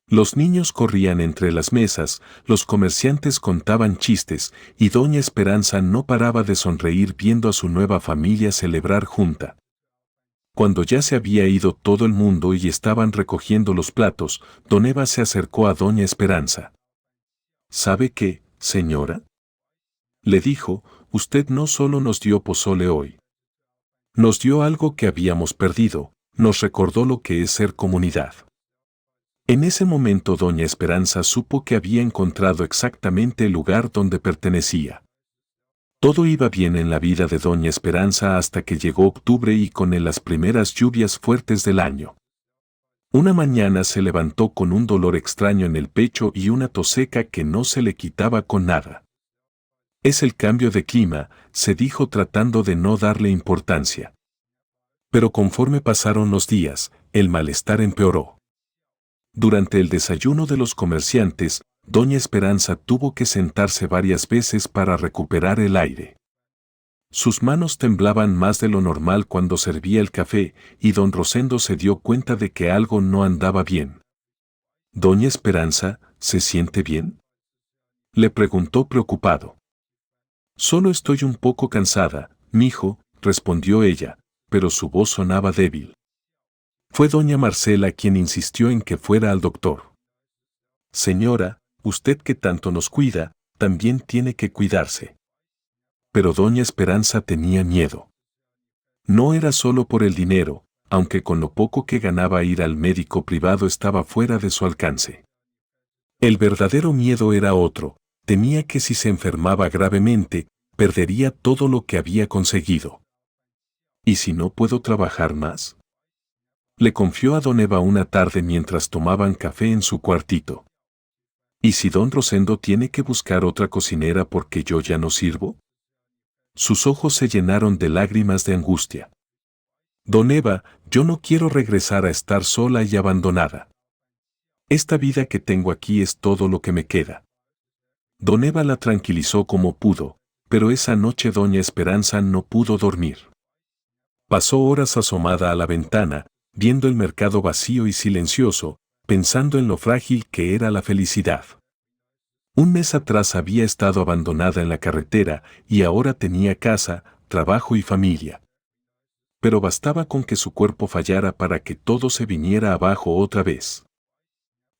Los niños corrían entre las mesas, los comerciantes contaban chistes, y doña Esperanza no paraba de sonreír viendo a su nueva familia celebrar junta. Cuando ya se había ido todo el mundo y estaban recogiendo los platos, don Eva se acercó a doña Esperanza. ¿Sabe qué, señora?, le dijo, usted no solo nos dio pozole hoy. Nos dio algo que habíamos perdido, nos recordó lo que es ser comunidad. En ese momento doña Esperanza supo que había encontrado exactamente el lugar donde pertenecía. Todo iba bien en la vida de doña Esperanza hasta que llegó octubre y con él las primeras lluvias fuertes del año. Una mañana se levantó con un dolor extraño en el pecho y una tos seca que no se le quitaba con nada. Es el cambio de clima, se dijo tratando de no darle importancia. Pero conforme pasaron los días, el malestar empeoró. Durante el desayuno de los comerciantes, doña Esperanza tuvo que sentarse varias veces para recuperar el aire. Sus manos temblaban más de lo normal cuando servía el café y don Rosendo se dio cuenta de que algo no andaba bien. «Doña Esperanza, ¿se siente bien?», le preguntó preocupado. «Solo estoy un poco cansada, mijo», respondió ella, pero su voz sonaba débil. Fue doña Marcela quien insistió en que fuera al doctor. «Señora, usted que tanto nos cuida, también tiene que cuidarse». Pero doña Esperanza tenía miedo. No era solo por el dinero, aunque con lo poco que ganaba ir al médico privado estaba fuera de su alcance. El verdadero miedo era otro, temía que si se enfermaba gravemente, perdería todo lo que había conseguido. ¿Y si no puedo trabajar más?, le confió a don Eva una tarde mientras tomaban café en su cuartito. ¿Y si don Rosendo tiene que buscar otra cocinera porque yo ya no sirvo? Sus ojos se llenaron de lágrimas de angustia. Don Eva, yo no quiero regresar a estar sola y abandonada. Esta vida que tengo aquí es todo lo que me queda. Don Eva la tranquilizó como pudo, pero esa noche doña Esperanza no pudo dormir. Pasó horas asomada a la ventana, viendo el mercado vacío y silencioso, pensando en lo frágil que era la felicidad. Un mes atrás había estado abandonada en la carretera y ahora tenía casa, trabajo y familia. Pero bastaba con que su cuerpo fallara para que todo se viniera abajo otra vez.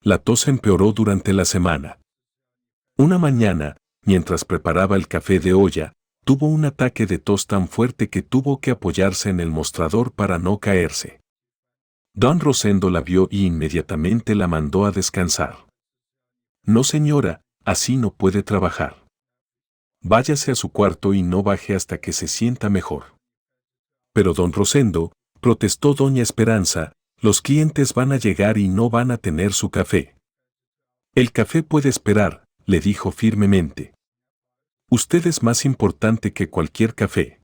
La tos empeoró durante la semana. Una mañana, mientras preparaba el café de olla, tuvo un ataque de tos tan fuerte que tuvo que apoyarse en el mostrador para no caerse. Don Rosendo la vio y inmediatamente la mandó a descansar. «No, señora, así no puede trabajar. Váyase a su cuarto y no baje hasta que se sienta mejor». «Pero don Rosendo», protestó doña Esperanza, «los clientes van a llegar y no van a tener su café». «El café puede esperar», le dijo firmemente. «Usted es más importante que cualquier café».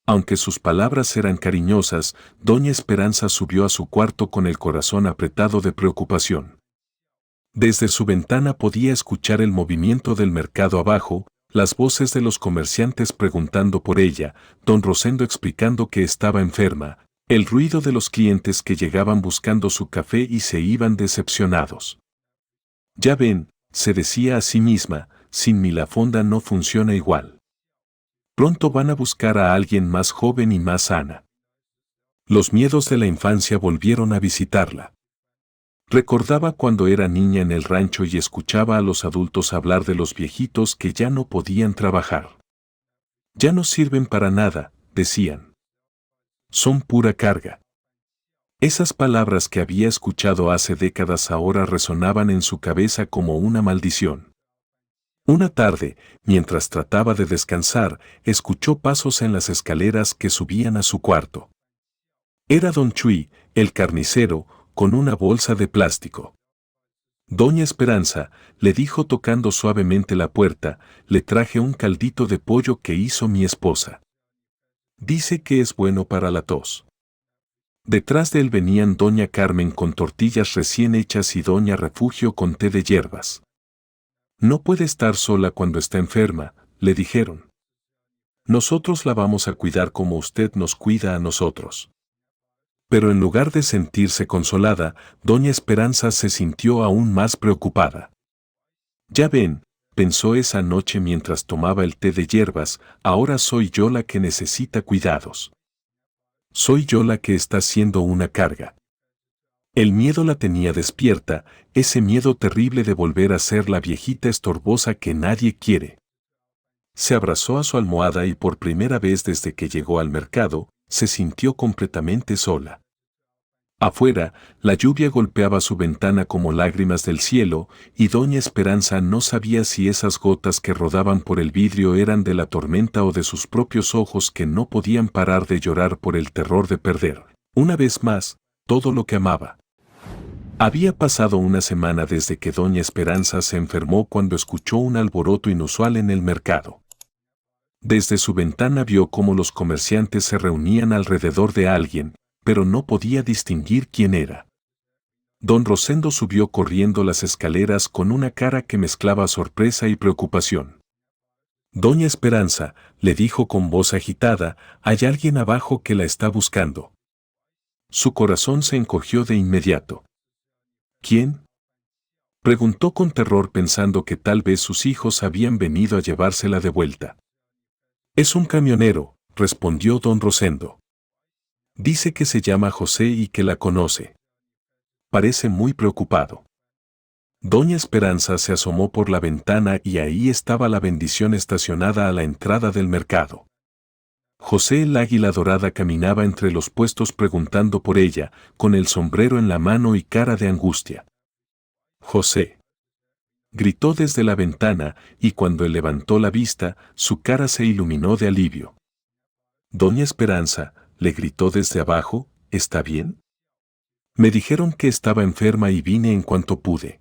Aunque sus palabras eran cariñosas, doña Esperanza subió a su cuarto con el corazón apretado de preocupación. Desde su ventana podía escuchar el movimiento del mercado abajo, las voces de los comerciantes preguntando por ella, don Rosendo explicando que estaba enferma, el ruido de los clientes que llegaban buscando su café y se iban decepcionados. «Ya ven», se decía a sí misma, «sin mí la fonda no funciona igual. Pronto van a buscar a alguien más joven y más sana». Los miedos de la infancia volvieron a visitarla. Recordaba cuando era niña en el rancho y escuchaba a los adultos hablar de los viejitos que ya no podían trabajar. «Ya no sirven para nada», decían. «Son pura carga». Esas palabras que había escuchado hace décadas ahora resonaban en su cabeza como una maldición. Una tarde, mientras trataba de descansar, escuchó pasos en las escaleras que subían a su cuarto. Era don Chuy, el carnicero, con una bolsa de plástico. «Doña Esperanza», le dijo tocando suavemente la puerta, «le traje un caldito de pollo que hizo mi esposa. Dice que es bueno para la tos». Detrás de él venían doña Carmen con tortillas recién hechas y doña Refugio con té de hierbas. «No puede estar sola cuando está enferma», le dijeron. «Nosotros la vamos a cuidar como usted nos cuida a nosotros». Pero en lugar de sentirse consolada, doña Esperanza se sintió aún más preocupada. «Ya ven», pensó esa noche mientras tomaba el té de hierbas, «ahora soy yo la que necesita cuidados. Soy yo la que está siendo una carga. El miedo la tenía despierta, ese miedo terrible de volver a ser la viejita estorbosa que nadie quiere. Se abrazó a su almohada y por primera vez desde que llegó al mercado, se sintió completamente sola. Afuera, la lluvia golpeaba su ventana como lágrimas del cielo, y doña Esperanza no sabía si esas gotas que rodaban por el vidrio eran de la tormenta o de sus propios ojos que no podían parar de llorar por el terror de perder, una vez más, todo lo que amaba. Había pasado una semana desde que doña Esperanza se enfermó cuando escuchó un alboroto inusual en el mercado. Desde su ventana vio cómo los comerciantes se reunían alrededor de alguien, pero no podía distinguir quién era. Don Rosendo subió corriendo las escaleras con una cara que mezclaba sorpresa y preocupación. Doña Esperanza, le dijo con voz agitada, hay alguien abajo que la está buscando. Su corazón se encogió de inmediato. ¿Quién? Preguntó con terror pensando que tal vez sus hijos habían venido a llevársela de vuelta. Es un camionero, respondió don Rosendo. Dice que se llama José y que la conoce. Parece muy preocupado. Doña Esperanza se asomó por la ventana y ahí estaba la bendición estacionada a la entrada del mercado. José el Águila Dorada caminaba entre los puestos preguntando por ella, con el sombrero en la mano y cara de angustia. José. Gritó desde la ventana y cuando él levantó la vista, su cara se iluminó de alivio. Doña Esperanza, le gritó desde abajo, ¿está bien? Me dijeron que estaba enferma y vine en cuanto pude.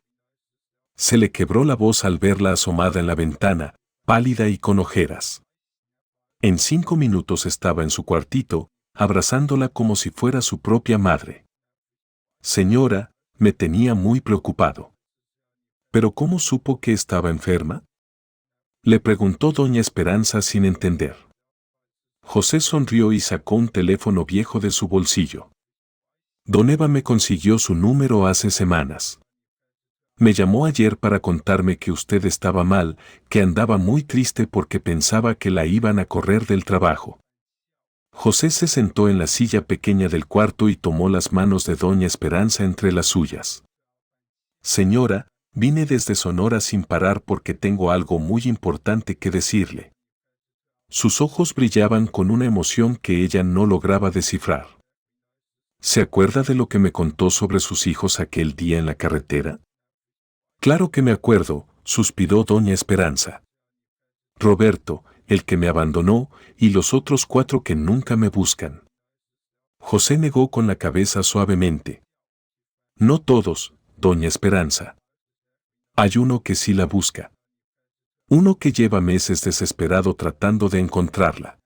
Se le quebró la voz al verla asomada en la ventana, pálida y con ojeras. En 5 minutos estaba en su cuartito, abrazándola como si fuera su propia madre. Señora, me tenía muy preocupado. ¿Pero cómo supo que estaba enferma? Le preguntó doña Esperanza sin entender. José sonrió y sacó un teléfono viejo de su bolsillo. Don Eva me consiguió su número hace semanas. Me llamó ayer para contarme que usted estaba mal, que andaba muy triste porque pensaba que la iban a correr del trabajo. José se sentó en la silla pequeña del cuarto y tomó las manos de doña Esperanza entre las suyas. Señora, vine desde Sonora sin parar porque tengo algo muy importante que decirle. Sus ojos brillaban con una emoción que ella no lograba descifrar. ¿Se acuerda de lo que me contó sobre sus hijos aquel día en la carretera? Claro que me acuerdo, suspiró doña Esperanza. Roberto, el que me abandonó, y los otros 4 que nunca me buscan. José negó con la cabeza suavemente. No todos, doña Esperanza. Hay uno que sí la busca. Uno que lleva meses desesperado tratando de encontrarla.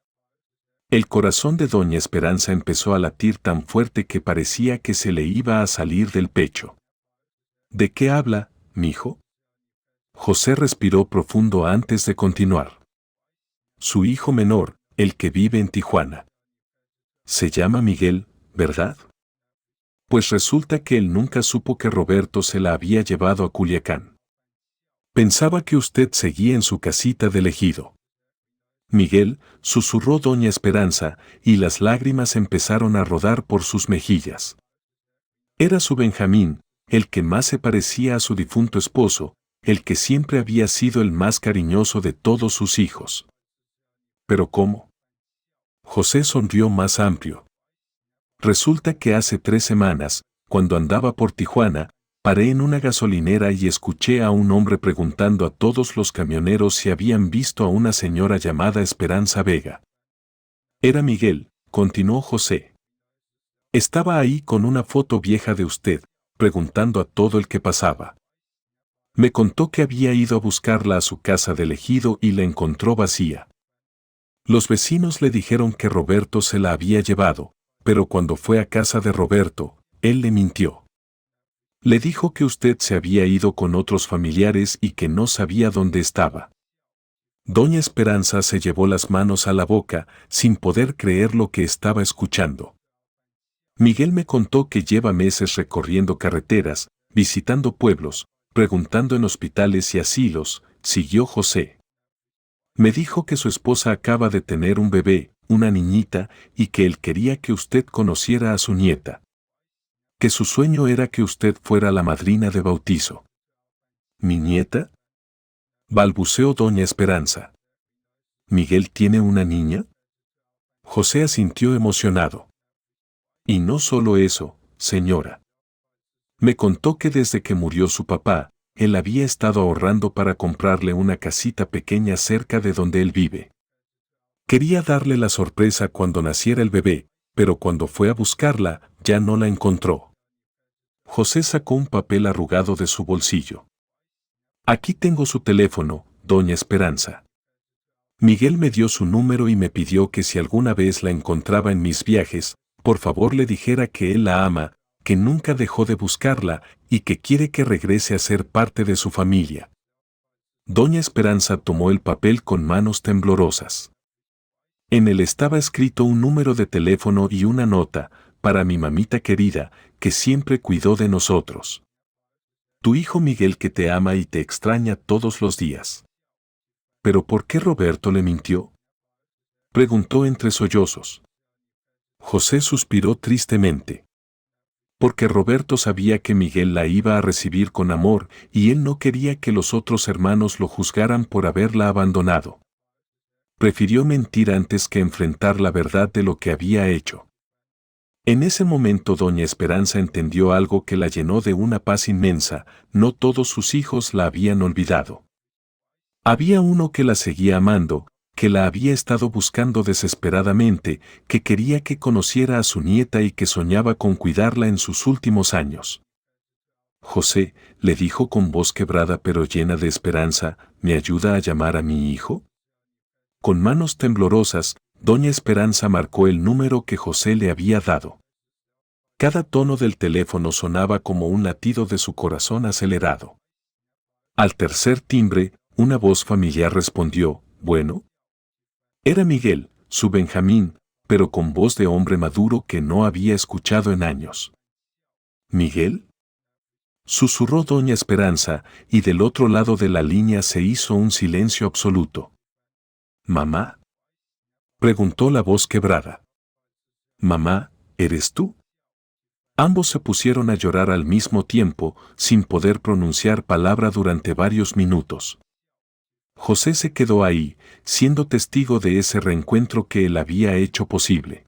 El corazón de doña Esperanza empezó a latir tan fuerte que parecía que se le iba a salir del pecho. ¿De qué habla, mijo? José respiró profundo antes de continuar. Su hijo menor, el que vive en Tijuana. Se llama Miguel, ¿verdad? Pues resulta que él nunca supo que Roberto se la había llevado a Culiacán. Pensaba que usted seguía en su casita del ejido. Miguel, susurró doña Esperanza, y las lágrimas empezaron a rodar por sus mejillas. Era su Benjamín, el que más se parecía a su difunto esposo, el que siempre había sido el más cariñoso de todos sus hijos. ¿Pero cómo? José sonrió más amplio. Resulta que hace 3 semanas, cuando andaba por Tijuana, paré en una gasolinera y escuché a un hombre preguntando a todos los camioneros si habían visto a una señora llamada Esperanza Vega. Era Miguel, continuó José. Estaba ahí con una foto vieja de usted, preguntando a todo el que pasaba. Me contó que había ido a buscarla a su casa del ejido y la encontró vacía. Los vecinos le dijeron que Roberto se la había llevado, pero cuando fue a casa de Roberto, él le mintió. Le dijo que usted se había ido con otros familiares y que no sabía dónde estaba. Doña Esperanza se llevó las manos a la boca, sin poder creer lo que estaba escuchando. Miguel me contó que lleva meses recorriendo carreteras, visitando pueblos, preguntando en hospitales y asilos, siguió José. Me dijo que su esposa acaba de tener un bebé, una niñita, y que él quería que usted conociera a su nieta. Que su sueño era que usted fuera la madrina de bautizo. ¿Mi nieta?, balbuceó doña Esperanza. ¿Miguel tiene una niña? José asintió emocionado. Y no solo eso, señora. Me contó que desde que murió su papá, él había estado ahorrando para comprarle una casita pequeña cerca de donde él vive. Quería darle la sorpresa cuando naciera el bebé, pero cuando fue a buscarla, ya no la encontró. José sacó un papel arrugado de su bolsillo. Aquí tengo su teléfono, doña Esperanza. Miguel me dio su número y me pidió que si alguna vez la encontraba en mis viajes, por favor le dijera que él la ama, que nunca dejó de buscarla y que quiere que regrese a ser parte de su familia. Doña Esperanza tomó el papel con manos temblorosas. En él estaba escrito un número de teléfono y una nota, para mi mamita querida, que siempre cuidó de nosotros. Tu hijo Miguel que te ama y te extraña todos los días. ¿Pero por qué Roberto le mintió?, preguntó entre sollozos. José suspiró tristemente. Porque Roberto sabía que Miguel la iba a recibir con amor y él no quería que los otros hermanos lo juzgaran por haberla abandonado. Prefirió mentir antes que enfrentar la verdad de lo que había hecho. En ese momento doña Esperanza entendió algo que la llenó de una paz inmensa: no todos sus hijos la habían olvidado. Había uno que la seguía amando, que la había estado buscando desesperadamente, que quería que conociera a su nieta y que soñaba con cuidarla en sus últimos años. José, le dijo con voz quebrada pero llena de esperanza, ¿me ayuda a llamar a mi hijo? Con manos temblorosas, doña Esperanza marcó el número que José le había dado. Cada tono del teléfono sonaba como un latido de su corazón acelerado. Al tercer timbre, una voz familiar respondió, ¿bueno? Era Miguel, su Benjamín, pero con voz de hombre maduro que no había escuchado en años. ¿Miguel?, susurró doña Esperanza, y del otro lado de la línea se hizo un silencio absoluto. ¿Mamá?, preguntó la voz quebrada. Mamá, ¿eres tú? Ambos se pusieron a llorar al mismo tiempo, sin poder pronunciar palabra durante varios minutos. José se quedó ahí, siendo testigo de ese reencuentro que él había hecho posible.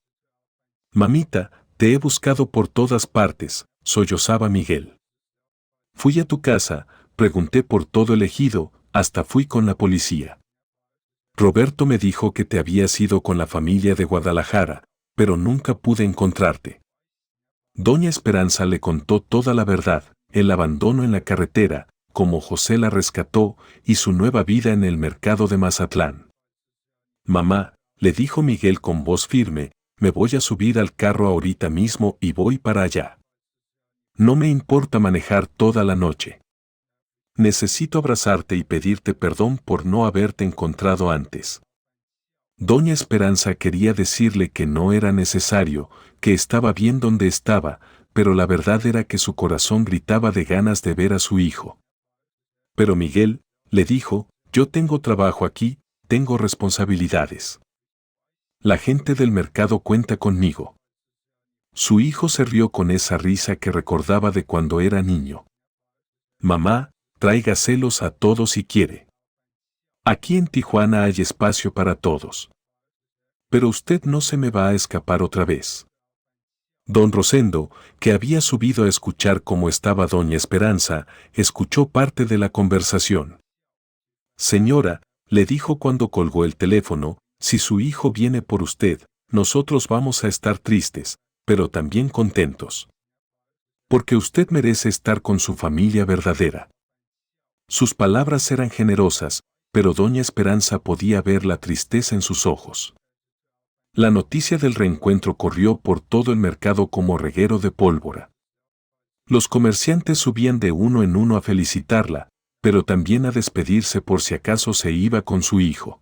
Mamita, te he buscado por todas partes, sollozaba Miguel. Fui a tu casa, pregunté por todo el ejido, hasta fui con la policía. Roberto me dijo que te habías ido con la familia de Guadalajara, pero nunca pude encontrarte. Doña Esperanza le contó toda la verdad: el abandono en la carretera, cómo José la rescató y su nueva vida en el mercado de Mazatlán. Mamá, le dijo Miguel con voz firme, me voy a subir al carro ahorita mismo y voy para allá. No me importa manejar toda la noche. Necesito abrazarte y pedirte perdón por no haberte encontrado antes. Doña Esperanza quería decirle que no era necesario, que estaba bien donde estaba, pero la verdad era que su corazón gritaba de ganas de ver a su hijo. Pero Miguel, le dijo, yo tengo trabajo aquí, tengo responsabilidades. La gente del mercado cuenta conmigo. Su hijo se rió con esa risa que recordaba de cuando era niño. Mamá, tráigaselos a todos si quiere. Aquí en Tijuana hay espacio para todos. Pero usted no se me va a escapar otra vez. Don Rosendo, que había subido a escuchar cómo estaba doña Esperanza, escuchó parte de la conversación. Señora, le dijo cuando colgó el teléfono, si su hijo viene por usted, nosotros vamos a estar tristes, pero también contentos. Porque usted merece estar con su familia verdadera. Sus palabras eran generosas, pero doña Esperanza podía ver la tristeza en sus ojos. La noticia del reencuentro corrió por todo el mercado como reguero de pólvora. Los comerciantes subían de uno en uno a felicitarla, pero también a despedirse por si acaso se iba con su hijo.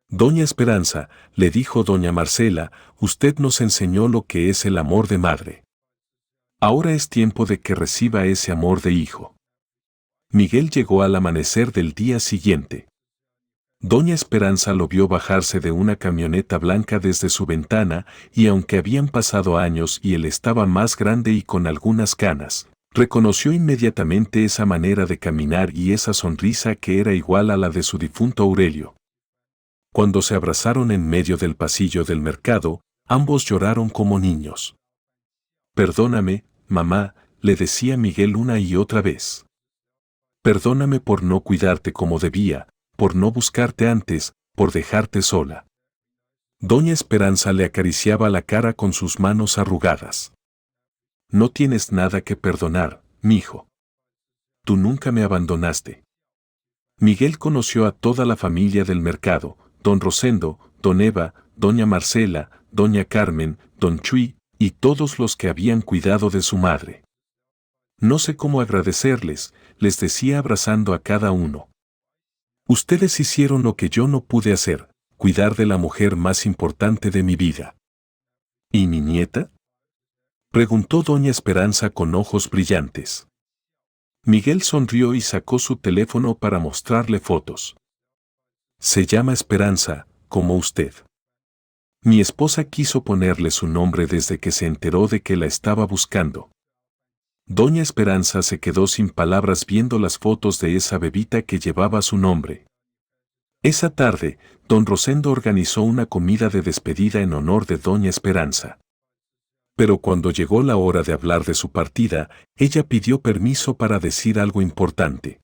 Doña Esperanza, le dijo doña Marcela, usted nos enseñó lo que es el amor de madre. Ahora es tiempo de que reciba ese amor de hijo. Miguel llegó al amanecer del día siguiente. Doña Esperanza lo vio bajarse de una camioneta blanca desde su ventana y aunque habían pasado años y él estaba más grande y con algunas canas, reconoció inmediatamente esa manera de caminar y esa sonrisa que era igual a la de su difunto Aurelio. Cuando se abrazaron en medio del pasillo del mercado, ambos lloraron como niños. «Perdóname, mamá», le decía Miguel una y otra vez. «Perdóname por no cuidarte como debía, por no buscarte antes, por dejarte sola». Doña Esperanza le acariciaba la cara con sus manos arrugadas. «No tienes nada que perdonar, mijo. Tú nunca me abandonaste». Miguel conoció a toda la familia del mercado, don Rosendo, don Eva, doña Marcela, doña Carmen, don Chuy, y todos los que habían cuidado de su madre. «No sé cómo agradecerles», les decía abrazando a cada uno. «Ustedes hicieron lo que yo no pude hacer, cuidar de la mujer más importante de mi vida». «¿Y mi nieta?», preguntó doña Esperanza con ojos brillantes. Miguel sonrió y sacó su teléfono para mostrarle fotos. «Se llama Esperanza, como usted. Mi esposa quiso ponerle su nombre desde que se enteró de que la estaba buscando». Doña Esperanza se quedó sin palabras viendo las fotos de esa bebita que llevaba su nombre. Esa tarde, don Rosendo organizó una comida de despedida en honor de doña Esperanza. Pero cuando llegó la hora de hablar de su partida, ella pidió permiso para decir algo importante.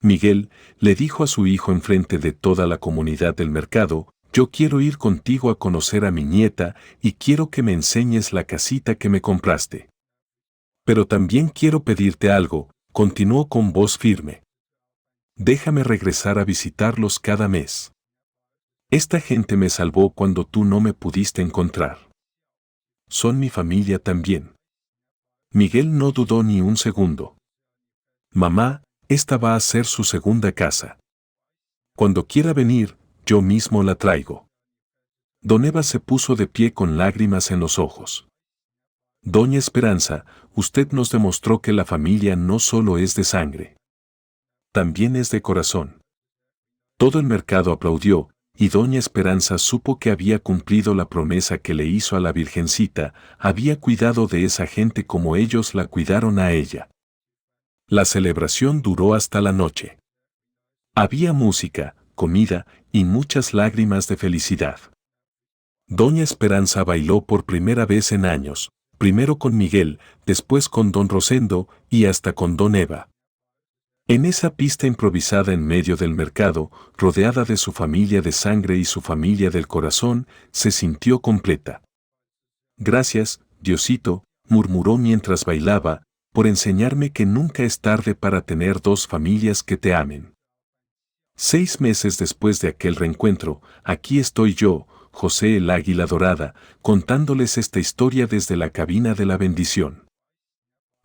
«Miguel», le dijo a su hijo enfrente de toda la comunidad del mercado, «yo quiero ir contigo a conocer a mi nieta y quiero que me enseñes la casita que me compraste. Pero también quiero pedirte algo», continuó con voz firme. «Déjame regresar a visitarlos cada mes. Esta gente me salvó cuando tú no me pudiste encontrar. Son mi familia también». Miguel no dudó ni un segundo. «Mamá, esta va a ser su segunda casa. Cuando quiera venir, yo mismo la traigo». Don Eva se puso de pie con lágrimas en los ojos. «Doña Esperanza, usted nos demostró que la familia no solo es de sangre. También es de corazón». Todo el mercado aplaudió, y doña Esperanza supo que había cumplido la promesa que le hizo a la Virgencita, había cuidado de esa gente como ellos la cuidaron a ella. La celebración duró hasta la noche. Había música, comida y muchas lágrimas de felicidad. Doña Esperanza bailó por primera vez en años, primero con Miguel, después con don Rosendo y hasta con don Eva. En esa pista improvisada en medio del mercado, rodeada de su familia de sangre y su familia del corazón, se sintió completa. «Gracias, Diosito», murmuró mientras bailaba, «por enseñarme que nunca es tarde para tener dos familias que te amen». 6 meses después de aquel reencuentro, aquí estoy yo, José el Águila Dorada, contándoles esta historia desde la cabina de la bendición.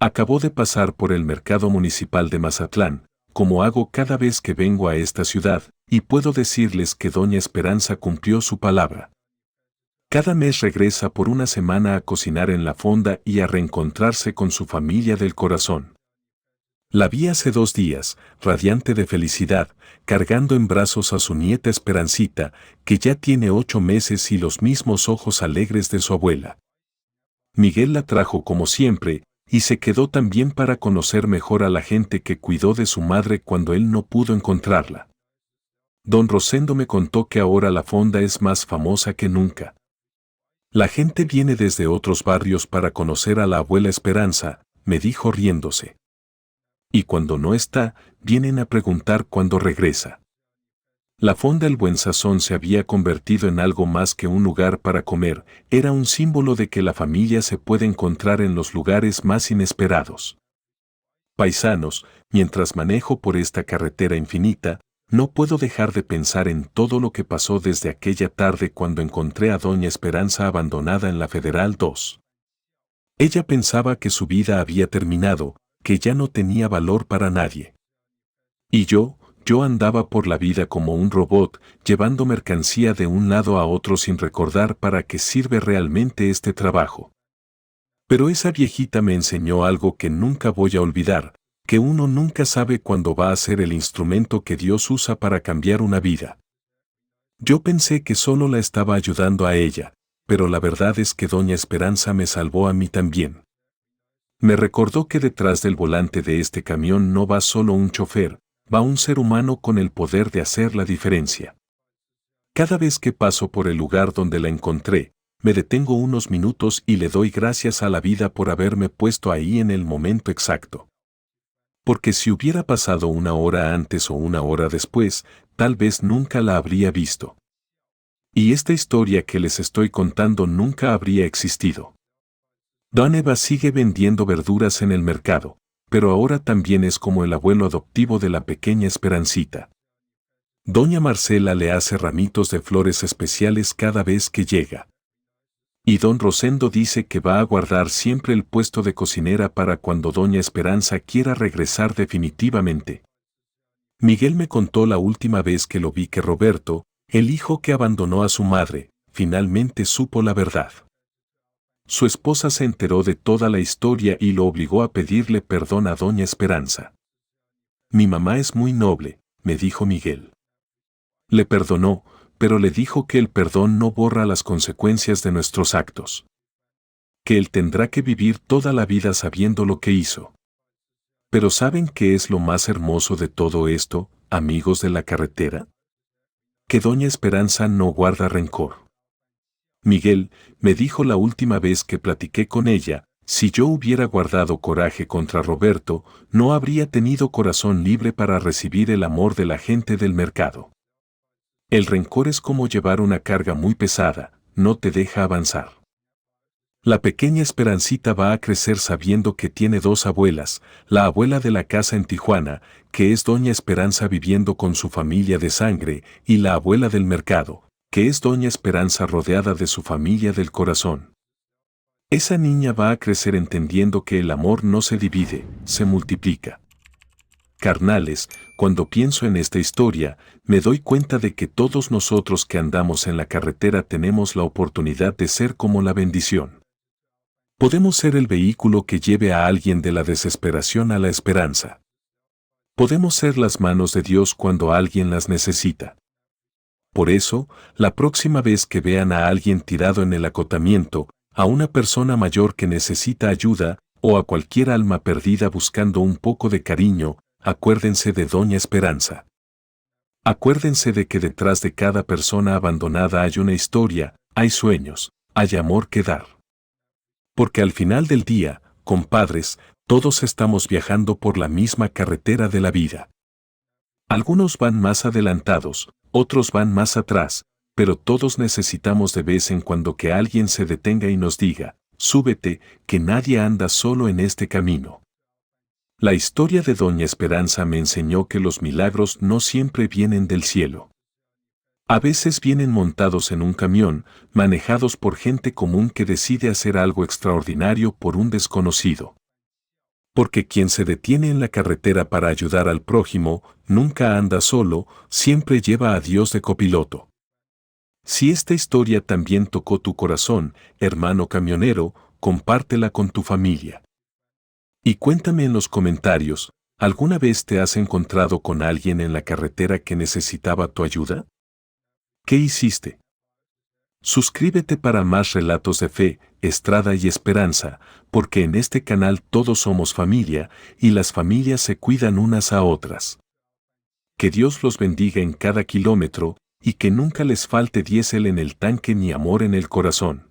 Acabo de pasar por el mercado municipal de Mazatlán, como hago cada vez que vengo a esta ciudad, y puedo decirles que doña Esperanza cumplió su palabra. Cada mes regresa por una semana a cocinar en la fonda y a reencontrarse con su familia del corazón. La vi hace 2 días, radiante de felicidad, cargando en brazos a su nieta Esperancita, que ya tiene 8 meses y los mismos ojos alegres de su abuela. Miguel la trajo como siempre, y se quedó también para conocer mejor a la gente que cuidó de su madre cuando él no pudo encontrarla. Don Rosendo me contó que ahora la fonda es más famosa que nunca. La gente viene desde otros barrios para conocer a la abuela Esperanza, me dijo riéndose. Y cuando no está, vienen a preguntar cuándo regresa. La fonda El Buen Sazón se había convertido en algo más que un lugar para comer, era un símbolo de que la familia se puede encontrar en los lugares más inesperados. Paisanos, mientras manejo por esta carretera infinita, no puedo dejar de pensar en todo lo que pasó desde aquella tarde cuando encontré a doña Esperanza abandonada en la Federal 2. Ella pensaba que su vida había terminado, que ya no tenía valor para nadie. Y yo andaba por la vida como un robot, llevando mercancía de un lado a otro sin recordar para qué sirve realmente este trabajo. Pero esa viejita me enseñó algo que nunca voy a olvidar, que uno nunca sabe cuándo va a ser el instrumento que Dios usa para cambiar una vida. Yo pensé que solo la estaba ayudando a ella, pero la verdad es que doña Esperanza me salvó a mí también. Me recordó que detrás del volante de este camión no va solo un chofer, va un ser humano con el poder de hacer la diferencia. Cada vez que paso por el lugar donde la encontré, me detengo unos minutos y le doy gracias a la vida por haberme puesto ahí en el momento exacto. Porque si hubiera pasado una hora antes o una hora después, tal vez nunca la habría visto. Y esta historia que les estoy contando nunca habría existido. Don Eva sigue vendiendo verduras en el mercado, pero ahora también es como el abuelo adoptivo de la pequeña Esperancita. Doña Marcela le hace ramitos de flores especiales cada vez que llega. Y don Rosendo dice que va a guardar siempre el puesto de cocinera para cuando doña Esperanza quiera regresar definitivamente. Miguel me contó la última vez que lo vi que Roberto, el hijo que abandonó a su madre, finalmente supo la verdad. Su esposa se enteró de toda la historia y lo obligó a pedirle perdón a doña Esperanza. Mi mamá es muy noble, me dijo Miguel. Le perdonó, pero le dijo que el perdón no borra las consecuencias de nuestros actos. Que él tendrá que vivir toda la vida sabiendo lo que hizo. Pero ¿saben qué es lo más hermoso de todo esto, amigos de la carretera? Que doña Esperanza no guarda rencor. Miguel, me dijo la última vez que platiqué con ella, si yo hubiera guardado coraje contra Roberto, no habría tenido corazón libre para recibir el amor de la gente del mercado. El rencor es como llevar una carga muy pesada, no te deja avanzar. La pequeña Esperancita va a crecer sabiendo que tiene dos abuelas, la abuela de la casa en Tijuana, que es doña Esperanza viviendo con su familia de sangre, y la abuela del mercado, que es doña Esperanza rodeada de su familia del corazón. Esa niña va a crecer entendiendo que el amor no se divide, se multiplica. Carnales, cuando pienso en esta historia, me doy cuenta de que todos nosotros que andamos en la carretera tenemos la oportunidad de ser como la bendición. Podemos ser el vehículo que lleve a alguien de la desesperación a la esperanza. Podemos ser las manos de Dios cuando alguien las necesita. Por eso, la próxima vez que vean a alguien tirado en el acotamiento, a una persona mayor que necesita ayuda, o a cualquier alma perdida buscando un poco de cariño, acuérdense de doña Esperanza. Acuérdense de que detrás de cada persona abandonada hay una historia, hay sueños, hay amor que dar. Porque al final del día, compadres, todos estamos viajando por la misma carretera de la vida. Algunos van más adelantados, otros van más atrás, pero todos necesitamos de vez en cuando que alguien se detenga y nos diga, súbete, que nadie anda solo en este camino. La historia de doña Esperanza me enseñó que los milagros no siempre vienen del cielo. A veces vienen montados en un camión, manejados por gente común que decide hacer algo extraordinario por un desconocido. Porque quien se detiene en la carretera para ayudar al prójimo, nunca anda solo, siempre lleva a Dios de copiloto. Si esta historia también tocó tu corazón, hermano camionero, compártela con tu familia. Y cuéntame en los comentarios, ¿alguna vez te has encontrado con alguien en la carretera que necesitaba tu ayuda? ¿Qué hiciste? Suscríbete para más relatos de fe, estrada y esperanza, porque en este canal todos somos familia y las familias se cuidan unas a otras. Que Dios los bendiga en cada kilómetro y que nunca les falte diésel en el tanque ni amor en el corazón.